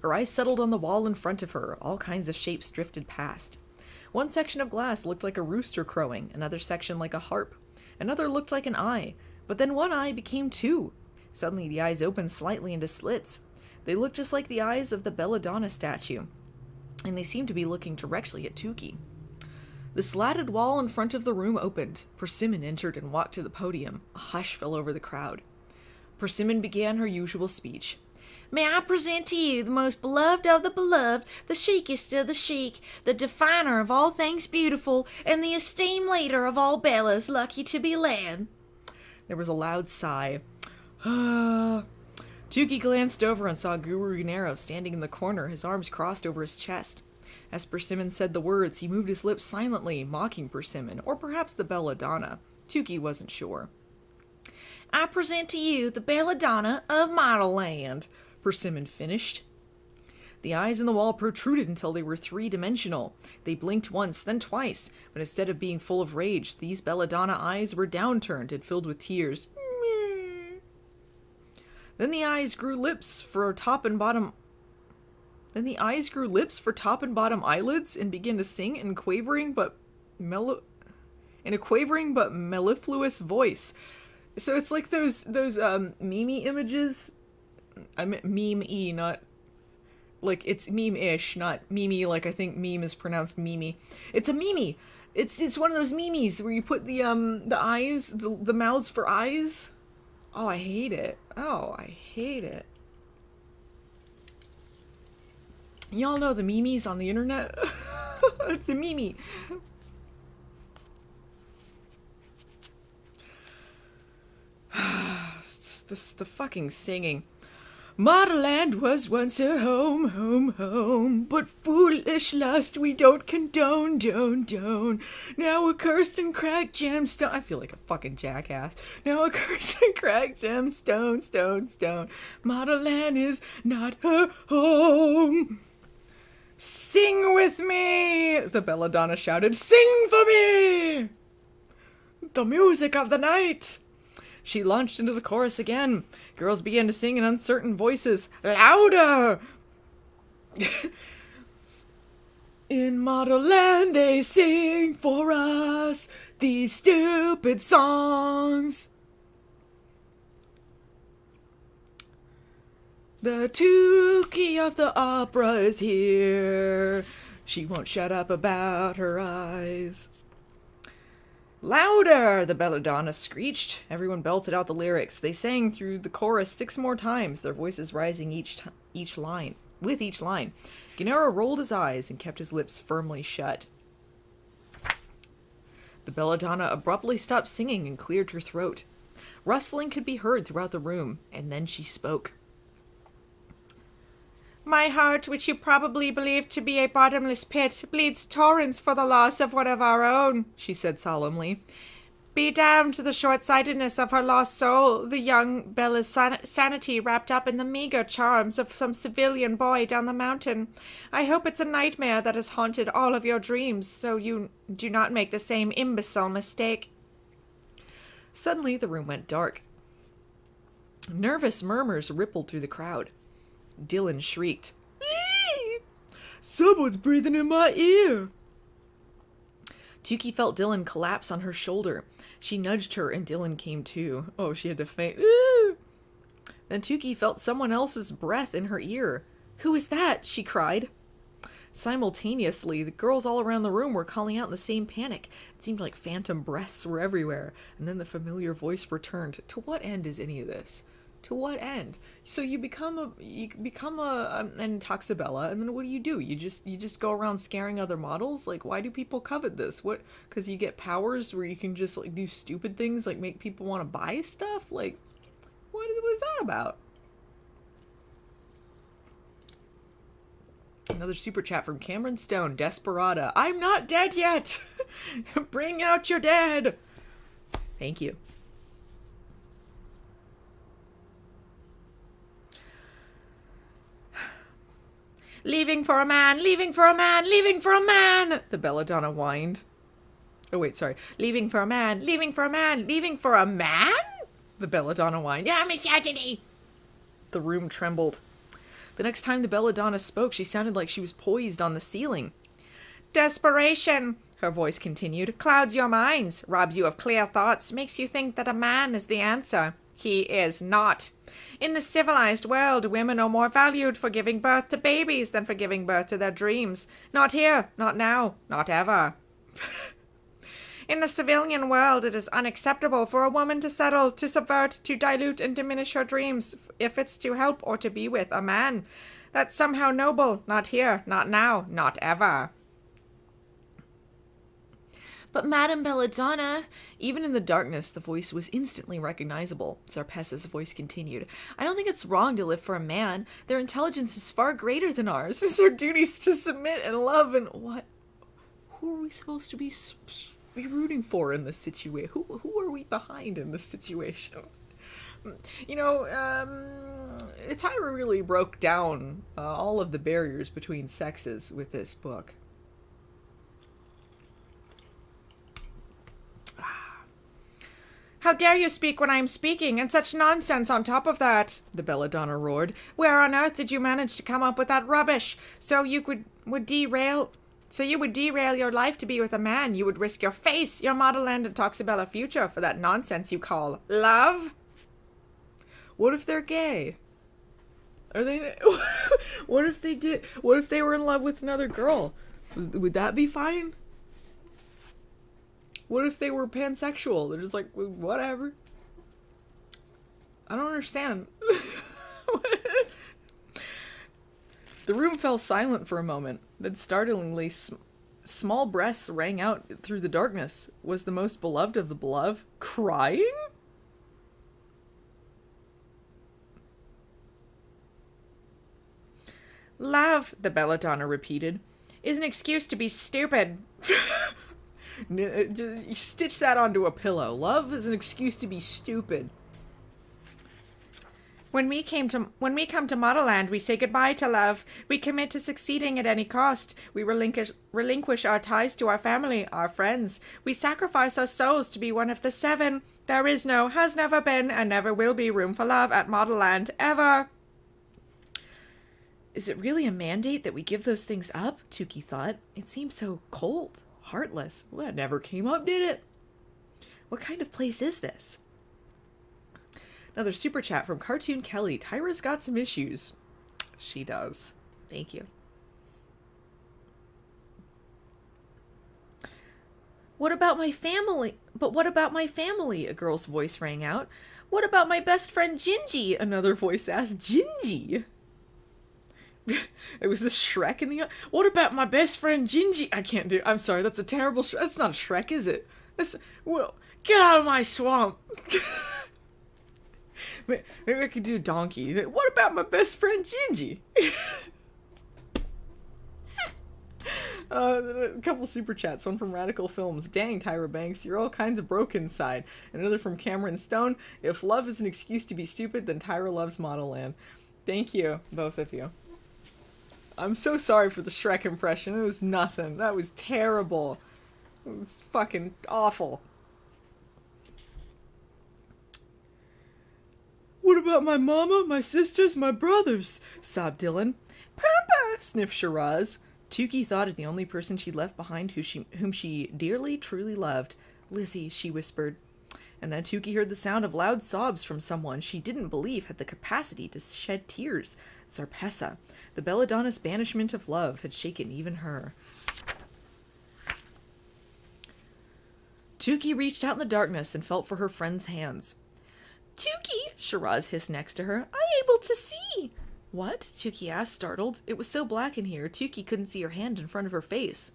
S2: Her eyes settled on the wall in front of her. All kinds of shapes drifted past. One section of glass looked like a rooster crowing, another section like a harp. Another looked like an eye, but then one eye became 2. Suddenly the eyes opened slightly into slits. They looked just like the eyes of the Belladonna statue, and they seemed to be looking directly at Tukey. The slatted wall in front of the room opened. Persimmon entered and walked to the podium. A hush fell over the crowd. Persimmon began her usual speech.
S4: May I present to you the most beloved of the beloved, the chicest of the chic, the definer of all things beautiful, and the esteemed leader of all Bellas lucky to be led.
S2: There was a loud sigh. Tukey glanced over and saw Guru Ganero standing in the corner, his arms crossed over his chest. As Persimmon said the words, he moved his lips silently, mocking Persimmon, or perhaps the Belladonna. Tukey wasn't sure.
S4: I present to you the Belladonna of Modelland,
S2: Persimmon finished. The eyes in the wall protruded until they were 3-dimensional. They blinked once, then twice, but instead of being full of rage, these Belladonna eyes were downturned and filled with tears. Then the eyes grew lips for top and bottom eyelids and began to sing in a quavering but mellifluous voice. So it's like those meme images. I meant meme-y, not like it's meme-ish, not meme like I think meme is pronounced meme. It's a meme. It's one of those memes where you put the eyes, the mouths for eyes. Oh, I hate it. Y'all know the memes on the internet? It's a meme. The fucking singing.
S3: Modelland was once a home, home, home, but foolish lust we don't condone, don't. Now a cursed and cracked gemstone. I feel like a fucking jackass. Now a cursed and cracked gemstone, stone. Modelland is not her home. Sing with me, the belladonna shouted. Sing for me! The music of the night. She launched into the chorus again. Girls began to sing in uncertain voices. Louder! In Modelland they sing for us these stupid songs. The Tukey of the opera is here. She won't shut up about her eyes. Louder! The belladonna screeched. Everyone belted out the lyrics. They sang through the chorus 6 more times, their voices rising each line. With each line, Gennaro rolled his eyes and kept his lips firmly shut. The belladonna abruptly stopped singing and cleared her throat. Rustling could be heard throughout the room, and then she spoke.
S4: My heart, which you probably believe to be a bottomless pit, bleeds torrents for the loss of one of our own, she said solemnly. Be damned to the short-sightedness of her lost soul, the young Bella's sanity wrapped up in the meager charms of some civilian boy down the mountain. I hope it's a nightmare that has haunted all of your dreams, so you do not make the same imbecile mistake.
S2: Suddenly the room went dark. Nervous murmurs rippled through the crowd. Dylan shrieked.
S3: Someone's breathing in my ear.
S2: Tukey felt Dylan collapse on her shoulder. She nudged her and Dylan came to. Oh, she had to faint. Then Tukey felt someone else's breath in her ear. Who is that? She cried. Simultaneously, the girls all around the room were calling out in the same panic. It seemed like phantom breaths were everywhere. And then the familiar voice returned. To what end is any of this? To what end? So you become an Toxabella, and then what do? You just go around scaring other models? Like, why do people covet this? What? Because you get powers where you can just like do stupid things, like make people want to buy stuff? Like, what was that about? Another super chat from Cameron Stone, Desperada. I'm not dead yet. Bring out your dead. Thank you.
S4: Leaving for a man, leaving for a man, leaving for a man,
S2: the belladonna whined. Oh, wait, sorry. Leaving for a man, leaving for a man, leaving for a man? The belladonna whined.
S4: Yeah, misogyny.
S2: The room trembled. The next time the belladonna spoke, she sounded like she was poised on the ceiling.
S4: Desperation, her voice continued, clouds your minds, robs you of clear thoughts, makes you think that a man is the answer. He is not. In the civilized world, women are more valued for giving birth to babies than for giving birth to their dreams. Not here, not now, not ever. In the civilian world, it is unacceptable for a woman to settle, to subvert, to dilute and diminish her dreams, if it's to help or to be with a man. That's somehow noble. Not here, not now, not ever.
S2: But Madame Belladonna, even in the darkness, the voice was instantly recognizable. Zarpessa's voice continued. I don't think it's wrong to live for a man. Their intelligence is far greater than ours. It's our duties to submit and love and what? Who are we supposed to be rooting for in this situation? Who are we behind in this situation? You know, Tyra really broke down all of the barriers between sexes with this book.
S4: How dare you speak when I am speaking, and such nonsense on top of that, the belladonna roared. Where on earth did you manage to come up with that rubbish? So you would derail your life to be with a man. You would risk your face, your Modelland and Toxabella future for that nonsense you call love?
S2: What if they're gay? Are they? What if they did? What if they were in love with another girl? Would that be fine? What if they were pansexual? They're just like, whatever. I don't understand. The room fell silent for a moment. Then startlingly, small breaths rang out through the darkness. Was the most beloved of the beloved crying?
S4: the belladonna repeated, is an excuse to be stupid.
S1: You stitch that onto a pillow. Love is an excuse to be stupid.
S4: When we come to Modelland, we say goodbye to love. We commit to succeeding at any cost. We relinquish our ties to our family, our friends. We sacrifice our souls to be one of the 7. There is no, has never been, and never will be room for love at Modelland, ever.
S2: Is it really a mandate that we give those things up? Tukey thought. It seems so cold, heartless.
S1: Well, that never came up, did it?
S2: What kind of place is this? Another super chat from Cartoon Kelly. Tyra's got some issues.
S1: She does.
S2: Thank you. What about my family? But what about my family? A girl's voice rang out. What about my best friend Gingy? Another voice asked. Gingy?
S1: It was the Shrek in the... What about my best friend Gingy? I can't do... I'm sorry, that's a terrible... That's not a Shrek, is it? That's... Well, get out of my swamp! Maybe I could do Donkey. What about my best friend Gingy? A couple super chats. One from Radical Films. Dang, Tyra Banks, you're all kinds of broke inside. Another from Cameron Stone. If love is an excuse to be stupid, then Tyra loves Modelland. Thank you, both of you. I'm so sorry for the Shrek impression. It was nothing. That was terrible. It was fucking awful. What about my mama, my sisters, my brothers? Sobbed Dylan. Papa! Sniffed Shiraz. Tukey thought of the only person she'd left behind whom she dearly, truly loved. Lizzie, she whispered. And then Tukey heard the sound of loud sobs from someone she didn't believe had the capacity to shed tears. Zarpessa. The belladonna's banishment of love had shaken even her. Tukey reached out in the darkness and felt for her friend's hands. Tukey, Shiraz hissed next to her. I'm able to see. What? Tukey asked, startled. It was so black in here, Tukey couldn't see her hand in front of her face.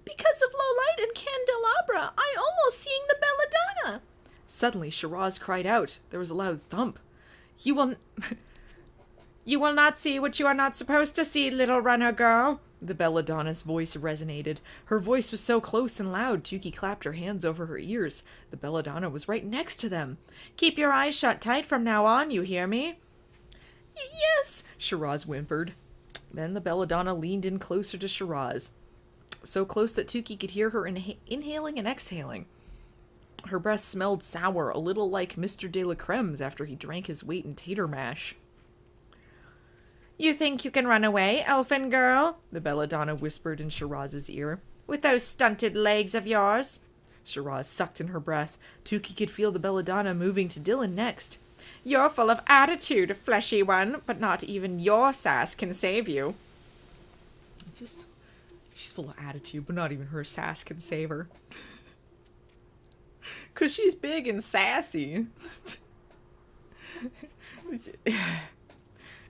S1: Because of low light and candelabra, I almost seeing the belladonna. Suddenly, Shiraz cried out. There was a loud thump. You will not see what you are not supposed to see, little runner girl. The belladonna's voice resonated. Her voice was so close and loud, Tukey clapped her hands over her ears. The belladonna was right next to them. Keep your eyes shut tight from now on, you hear me? Yes, Shiraz whimpered. Then the belladonna leaned in closer to Shiraz. So close that Tukey could hear her inhaling and exhaling. Her breath smelled sour, a little like Mr. de la Creme's after he drank his weight in tater mash. You think you can run away, elfin girl? The belladonna whispered in Shiraz's ear. With those stunted legs of yours? Shiraz sucked in her breath. Tukey could feel the belladonna moving to Dylan next. You're full of attitude, fleshy one, but not even your sass can save you. It's just... She's full of attitude, but not even her sass can save her. 'Cause she's big and sassy.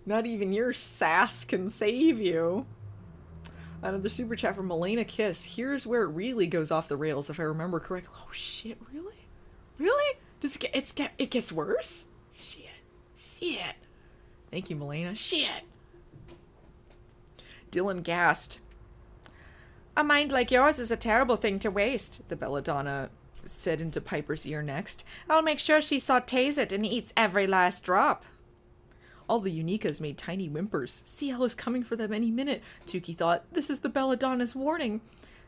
S1: Not even your sass can save you. Another super chat from Elena Kiss. Here's where it really goes off the rails, if I remember correctly. Oh shit, really? Really? It gets worse? Shit. Thank you, Melena. Shit. Dylan gasped.
S4: A mind like yours is a terrible thing to waste, the belladonna said into Piper's ear next. I'll make sure she sautés it and eats every last drop.
S2: All the Unicas made tiny whimpers. CL is coming for them any minute, Tukey thought. This is the belladonna's warning.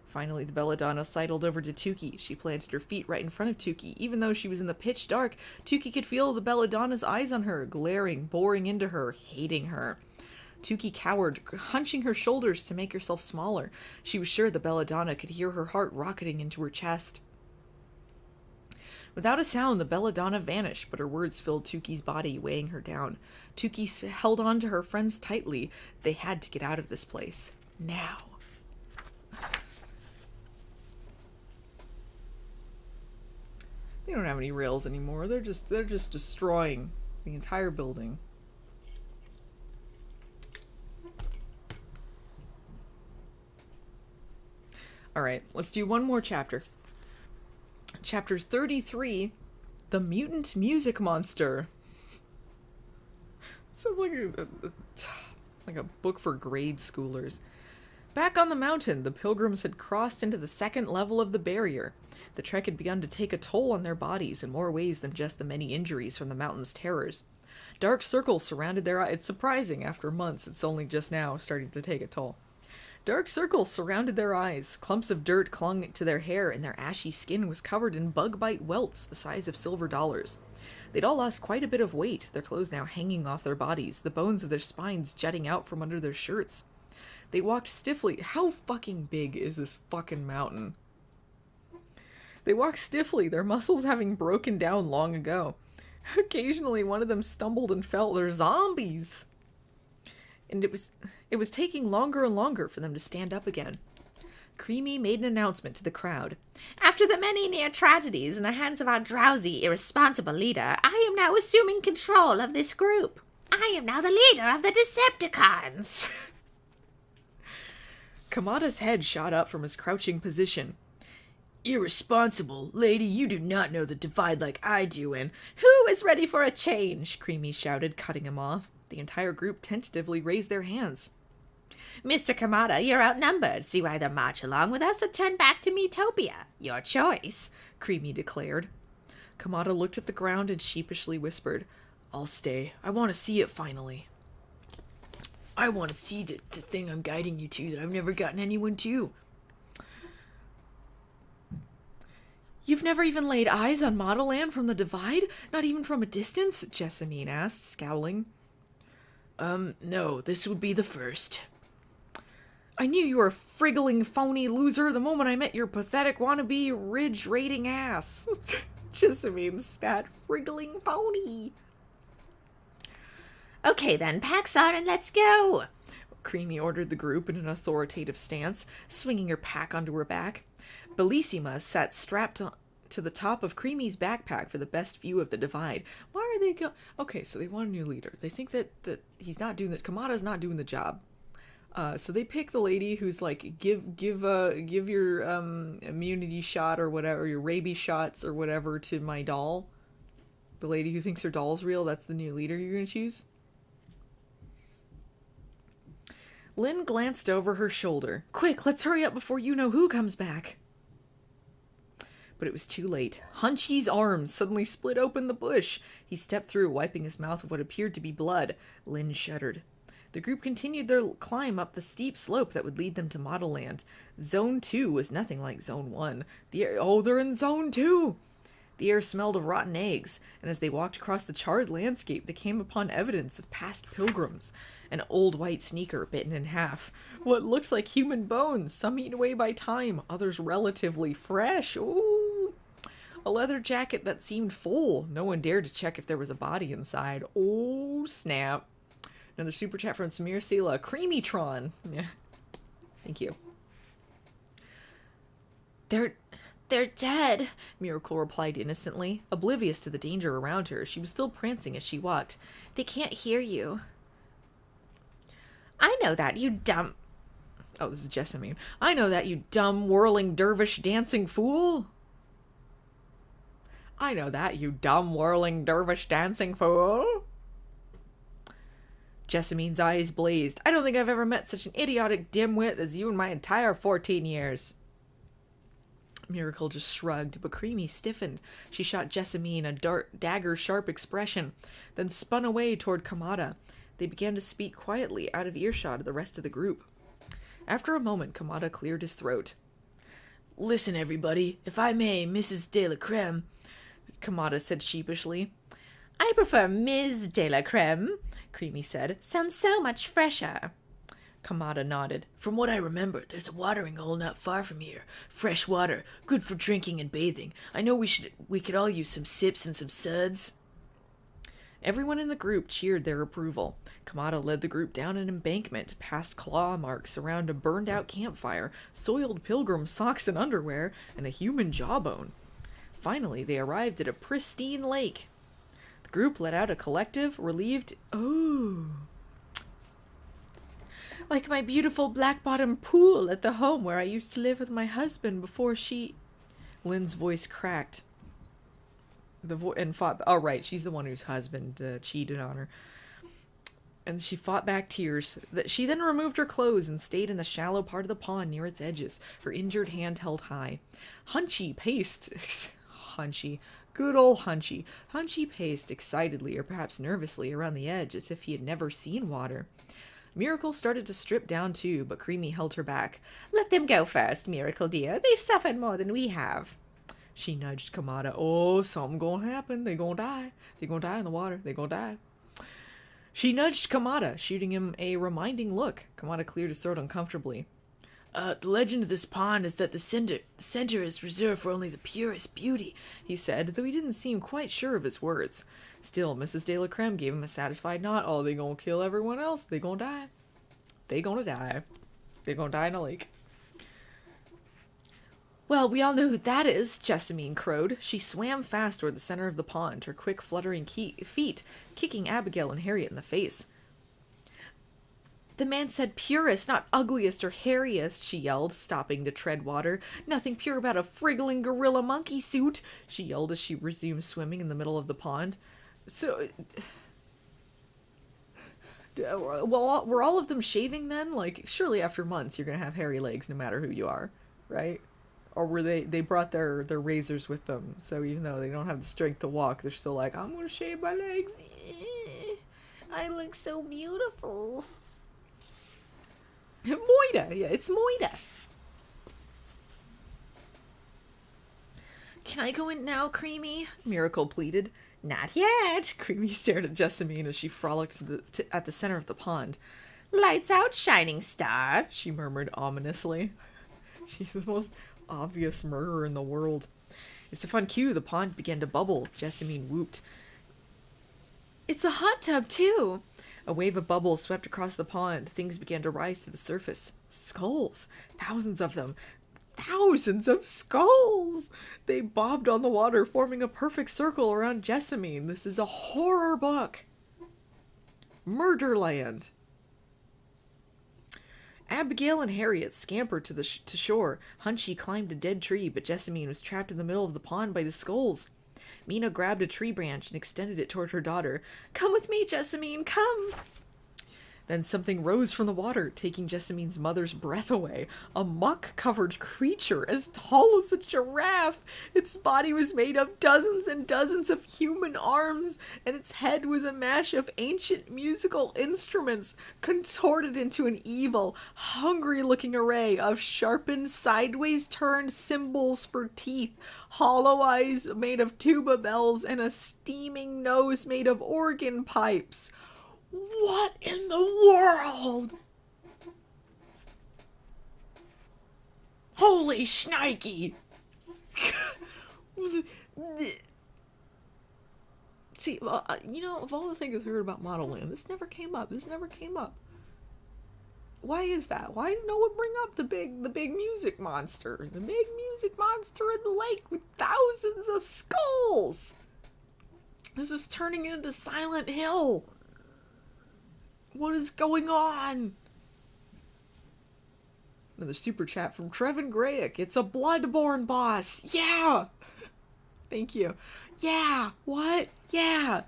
S2: Finally, the belladonna sidled over to Tukey. She planted her feet right in front of Tukey. Even though she was in the pitch dark, Tukey could feel the belladonna's eyes on her, glaring, boring into her, hating her. Tukey cowered, hunching her shoulders to make herself smaller. She was sure the belladonna could hear her heart rocketing into her chest. Without a sound, the belladonna vanished, but her words filled Tukey's body, weighing her down. Tukey held on to her friends tightly. They had to get out of this place. Now.
S1: They don't have any rails anymore. They're just destroying the entire building. Alright, let's do one more chapter. Chapter 33, The Mutant Music Monster. Sounds like
S2: Like a book for grade schoolers. Back on the mountain, the pilgrims had crossed into the second level of the barrier. The trek had begun to take a toll on their bodies in more ways than just the many injuries from the mountain's terrors. Dark circles surrounded their eyes. It's surprising, after months, it's only just now starting to take a toll. Dark circles surrounded their eyes. Clumps of dirt clung to their hair, and their ashy skin was covered in bug-bite welts the size of silver dollars. They'd all lost quite a bit of weight, their clothes now hanging off their bodies, the bones of their spines jutting out from under their shirts. They walked stiffly. How fucking big is this fucking mountain? They walked stiffly, their muscles having broken down long ago. Occasionally, one of them stumbled and fell. They're zombies! And it was taking longer and longer for them to stand up again. Creamy made an announcement to the crowd.
S4: After the many near tragedies in the hands of our drowsy, irresponsible leader, I am now assuming control of this group. I am now the leader of the Decepticons.
S2: Kamada's head shot up from his crouching position.
S3: Irresponsible? Lady, you do not know the divide like I do, and
S4: Who is ready for a change?
S2: Creamy shouted, cutting him off. The entire group tentatively raised their hands.
S4: Mr. Kamada, you're outnumbered, so you either march along with us or turn back to Metopia. Your choice,
S2: Creamy declared. Kamada looked at the ground and sheepishly whispered,
S3: I'll stay. I want to see it finally. I want to see the thing I'm guiding you to that I've never gotten anyone to.
S2: You've never even laid eyes on Modelland from the Divide? Not even from a distance? Jessamine asked, scowling.
S3: No, this would be the first.
S2: I knew you were a friggling phony loser the moment I met your pathetic wannabe ridge-rating ass. Jessamine spat, friggling phony.
S4: Okay then, packs on and let's go.
S2: Creamy ordered the group in an authoritative stance, swinging her pack onto her back. Bellissima sat strapped to the top of Creamy's backpack for the best view of the Divide. Why are they Okay, so they want a new leader. They think that he's not doing that. Kamada's not doing the job. So they pick the lady who's like, give your immunity shot or whatever, your rabies shots or whatever to my doll. The lady who thinks her doll's real, that's the new leader you're gonna choose. Lynn glanced over her shoulder. Quick, let's hurry up before you-know-who comes back. But it was too late. Hunchy's arms suddenly split open the bush. He stepped through, wiping his mouth of what appeared to be blood. Lynn shuddered. The group continued their climb up the steep slope that would lead them to Modelland. Zone 2 was nothing like Zone 1. They're in Zone 2! The air smelled of rotten eggs, and as they walked across the charred landscape, they came upon evidence of past pilgrims. An old white sneaker bitten in half. What looked like human bones, some eaten away by time, others relatively fresh. Ooh! A leather jacket that seemed full. No one dared to check if there was a body inside. Oh, snap. Another super chat from Samir Sela. Creamytron. Yeah. Thank you.
S4: They're dead,
S2: Miracle replied innocently. Oblivious to the danger around her, she was still prancing as she walked.
S4: They can't hear you. I know that, you dumb...
S2: Oh, this is Jessamine. I know that, you dumb, whirling, dervish, dancing fool. I know that, you dumb, whirling, dervish, dancing fool. Jessamine's eyes blazed. I don't think I've ever met such an idiotic dimwit as you in my entire 14 years. Miracle just shrugged, but Creamy stiffened. She shot Jessamine a dagger-sharp expression, then spun away toward Kamada. They began to speak quietly, out of earshot of the rest of the group. After a moment, Kamada cleared his throat.
S3: Listen, everybody. If I may, Mrs. de la Creme,
S2: Kamada said sheepishly.
S4: I prefer Ms. de la Creme, Creamy said. Sounds so much fresher.
S2: Kamada nodded.
S3: From what I remember, there's a watering hole not far from here. Fresh water, good for drinking and bathing. I know we could all use some sips and some suds.
S2: Everyone in the group cheered their approval. Kamada led the group down an embankment, past claw marks around a burned-out campfire, soiled pilgrim socks and underwear, and a human jawbone. Finally, they arrived at a pristine lake. The group let out a collective, relieved, "Oh." Like my beautiful black-bottom pool at the home where I used to live with my husband before she... Lynn's voice cracked. Oh, right, she's the one whose husband cheated on her. and she fought back tears. She then removed her clothes and stayed in the shallow part of the pond near its edges, her injured hand held high. Hunchy paced... Hunchy. Good old Hunchy. Hunchy paced excitedly or perhaps nervously around the edge as if he had never seen water. Miracle started to strip down too, but Creamy held her back.
S4: Let them go first, Miracle dear. They've suffered more than we have.
S2: She nudged Kamada. Oh, something gonna happen. They gonna die. They gonna die in the water. They gonna die. She nudged Kamada, shooting him a reminding look. Kamada cleared his throat uncomfortably. The legend of this pond is that the center is reserved for only the purest beauty, he said, though he didn't seem quite sure of his words. Still, Mrs. De La Creme gave him a satisfied nod. Oh, they gonna kill everyone else. They gonna die. They gonna die. They gonna die in a lake.
S4: Well, we all know who that is, Jessamine crowed. She swam fast toward the center of the pond, her quick fluttering feet kicking Abigail and Harriet in the face. The man said purest, not ugliest or hairiest, she yelled, stopping to tread water. Nothing pure about a friggling gorilla monkey suit, she yelled as she resumed swimming in the middle of the pond. So, well, were all of them shaving then? Like, surely after months you're gonna have hairy legs no matter who you are, right? Or were they brought their razors with them, so even though they don't have the strength to walk, they're still like, I'm gonna shave my legs.
S3: I look so beautiful.
S2: Moida, yeah, it's Moida.
S4: Can I go in now, Creamy?
S2: Miracle pleaded.
S4: Not yet.
S2: Creamy stared at Jessamine as she frolicked at the center of the pond.
S4: Lights out, shining star,
S2: she murmured ominously. She's the most obvious murderer in the world. As if on cue, the pond began to bubble. Jessamine whooped.
S4: It's a hot tub, too.
S2: A wave of bubbles swept across the pond. Things began to rise to the surface. Skulls. Thousands of them. Thousands of skulls! They bobbed on the water, forming a perfect circle around Jessamine. This is a horror book. Murderland. Abigail and Harriet scampered to shore. Hunchy climbed a dead tree, but Jessamine was trapped in the middle of the pond by the skulls. Mina grabbed a tree branch and extended it toward her daughter. Come with me, Jessamine, come! Then something rose from the water, taking Jessamine's mother's breath away. A muck-covered creature as tall as a giraffe. Its body was made of dozens and dozens of human arms, and its head was a mash of ancient musical instruments, contorted into an evil, hungry-looking array of sharpened, sideways-turned cymbals for teeth, hollow eyes made of tuba bells, and a steaming nose made of organ pipes. What in the world? Holy shnikey! See, you know, of all the things I've heard about Modelland, this never came up. Why is that? Why did no one bring up the big music monster? The big music monster in the lake with thousands of skulls! This is turning into Silent Hill! What is going on? Another super chat from Trevin Grayek. It's a Bloodborne boss. Yeah. Thank you. Yeah. What? Yeah.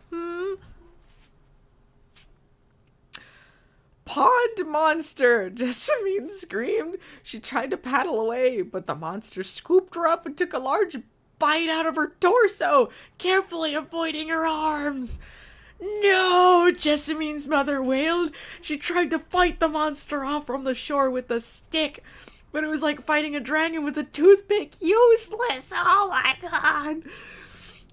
S2: Pond monster! Jessamine screamed. She tried to paddle away, but the monster scooped her up and took a large bite out of her torso, carefully avoiding her arms. No! Jessamine's mother wailed. She tried to fight the monster off from the shore with a stick, but it was like fighting a dragon with a toothpick. Useless! Oh my god!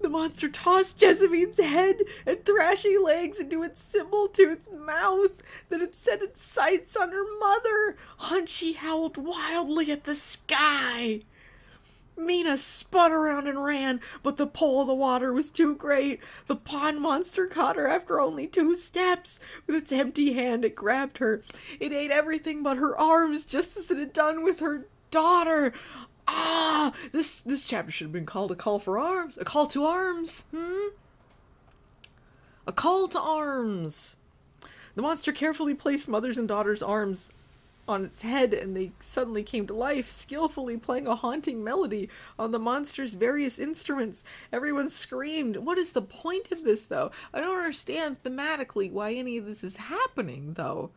S2: The monster tossed Jessamine's head and thrashing legs into its cymbal-toothed mouth. Then it set its sights on her mother. Hunchy howled wildly at the sky. Mina spun around and ran, but the pull of the water was too great. The pond monster caught her after only 2 steps. With its empty hand, it grabbed her. It ate everything but her arms, just as it had done with her daughter. Ah! This chapter should have been called A Call for Arms. A Call to Arms. A Call to Arms. The monster carefully placed mother's and daughter's arms
S1: on its head, and they suddenly came to life, skillfully playing a haunting melody on the monster's various instruments. Everyone screamed. What is the point of this, though? I don't understand thematically why any of this is happening, though.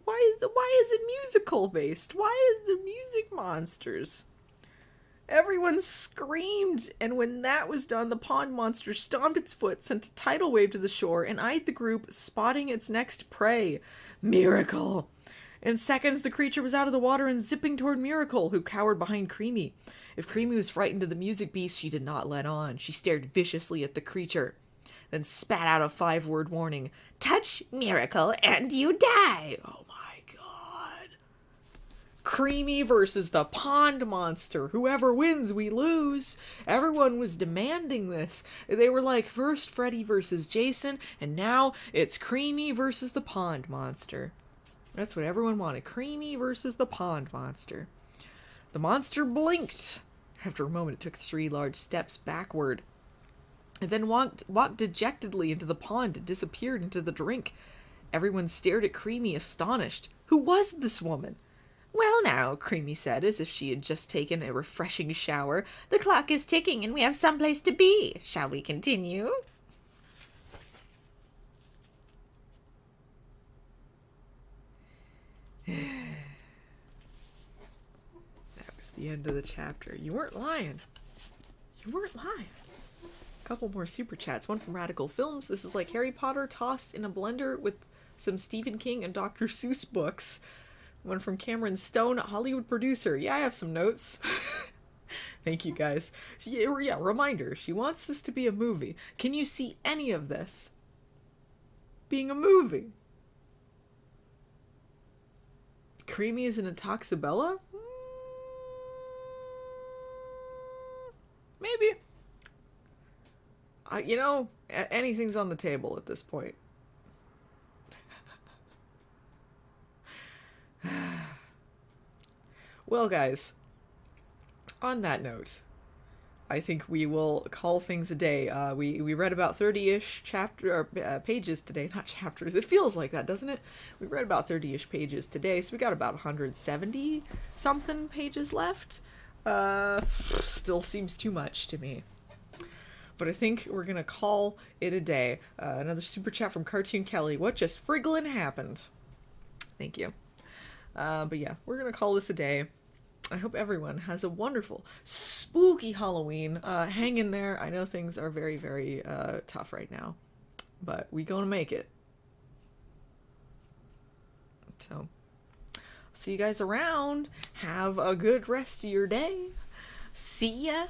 S1: Why is it musical based? Why is the music monsters? Everyone screamed, and when that was done, the pond monster stomped its foot, sent a tidal wave to the shore, and eyed the group, spotting its next prey. Miracle! In seconds, the creature was out of the water and zipping toward Miracle, who cowered behind Creamy. If Creamy was frightened of the music beast, she did not let on. She stared viciously at the creature, then spat out a 5-word warning. Touch Miracle and you die! Oh my god. Creamy versus the pond monster. Whoever wins, we lose. Everyone was demanding this. They were like, first Freddy versus Jason, and now it's Creamy versus the pond monster. That's what everyone wanted. Creamy versus the pond monster. The monster blinked. After a moment, it took 3 large steps backward. It then walked dejectedly into the pond and disappeared into the drink. Everyone stared at Creamy, astonished. Who was this woman? Well now, Creamy said, as if she had just taken a refreshing shower. The clock is ticking and we have someplace to be. Shall we continue? That was the end of the chapter. You weren't lying. You weren't lying. A couple more super chats. One from Radical Films. This is like Harry Potter tossed in a blender with some Stephen King and Dr. Seuss books. One from Cameron Stone, Hollywood producer. Yeah, I have some notes. Thank you, guys. Yeah, reminder. She wants this to be a movie. Can you see any of this being a movie? Creamy is in a Toxabella? Maybe. You know, anything's on the table at this point. Well, guys, on that note, I think we will call things a day. We read about 30-ish pages today. Not chapters. It feels like that, doesn't it? We read about 30-ish pages today, so we got about 170-something pages left. Still seems too much to me. But I think we're going to call it a day. Another super chat from Cartoon Kelly. What just frigglin' happened? Thank you. But yeah, we're going to call this a day. I hope everyone has a wonderful, spooky Halloween. Hang in there. I know things are very, very tough right now, but we gonna make it. So, see you guys around. Have a good rest of your day. See ya.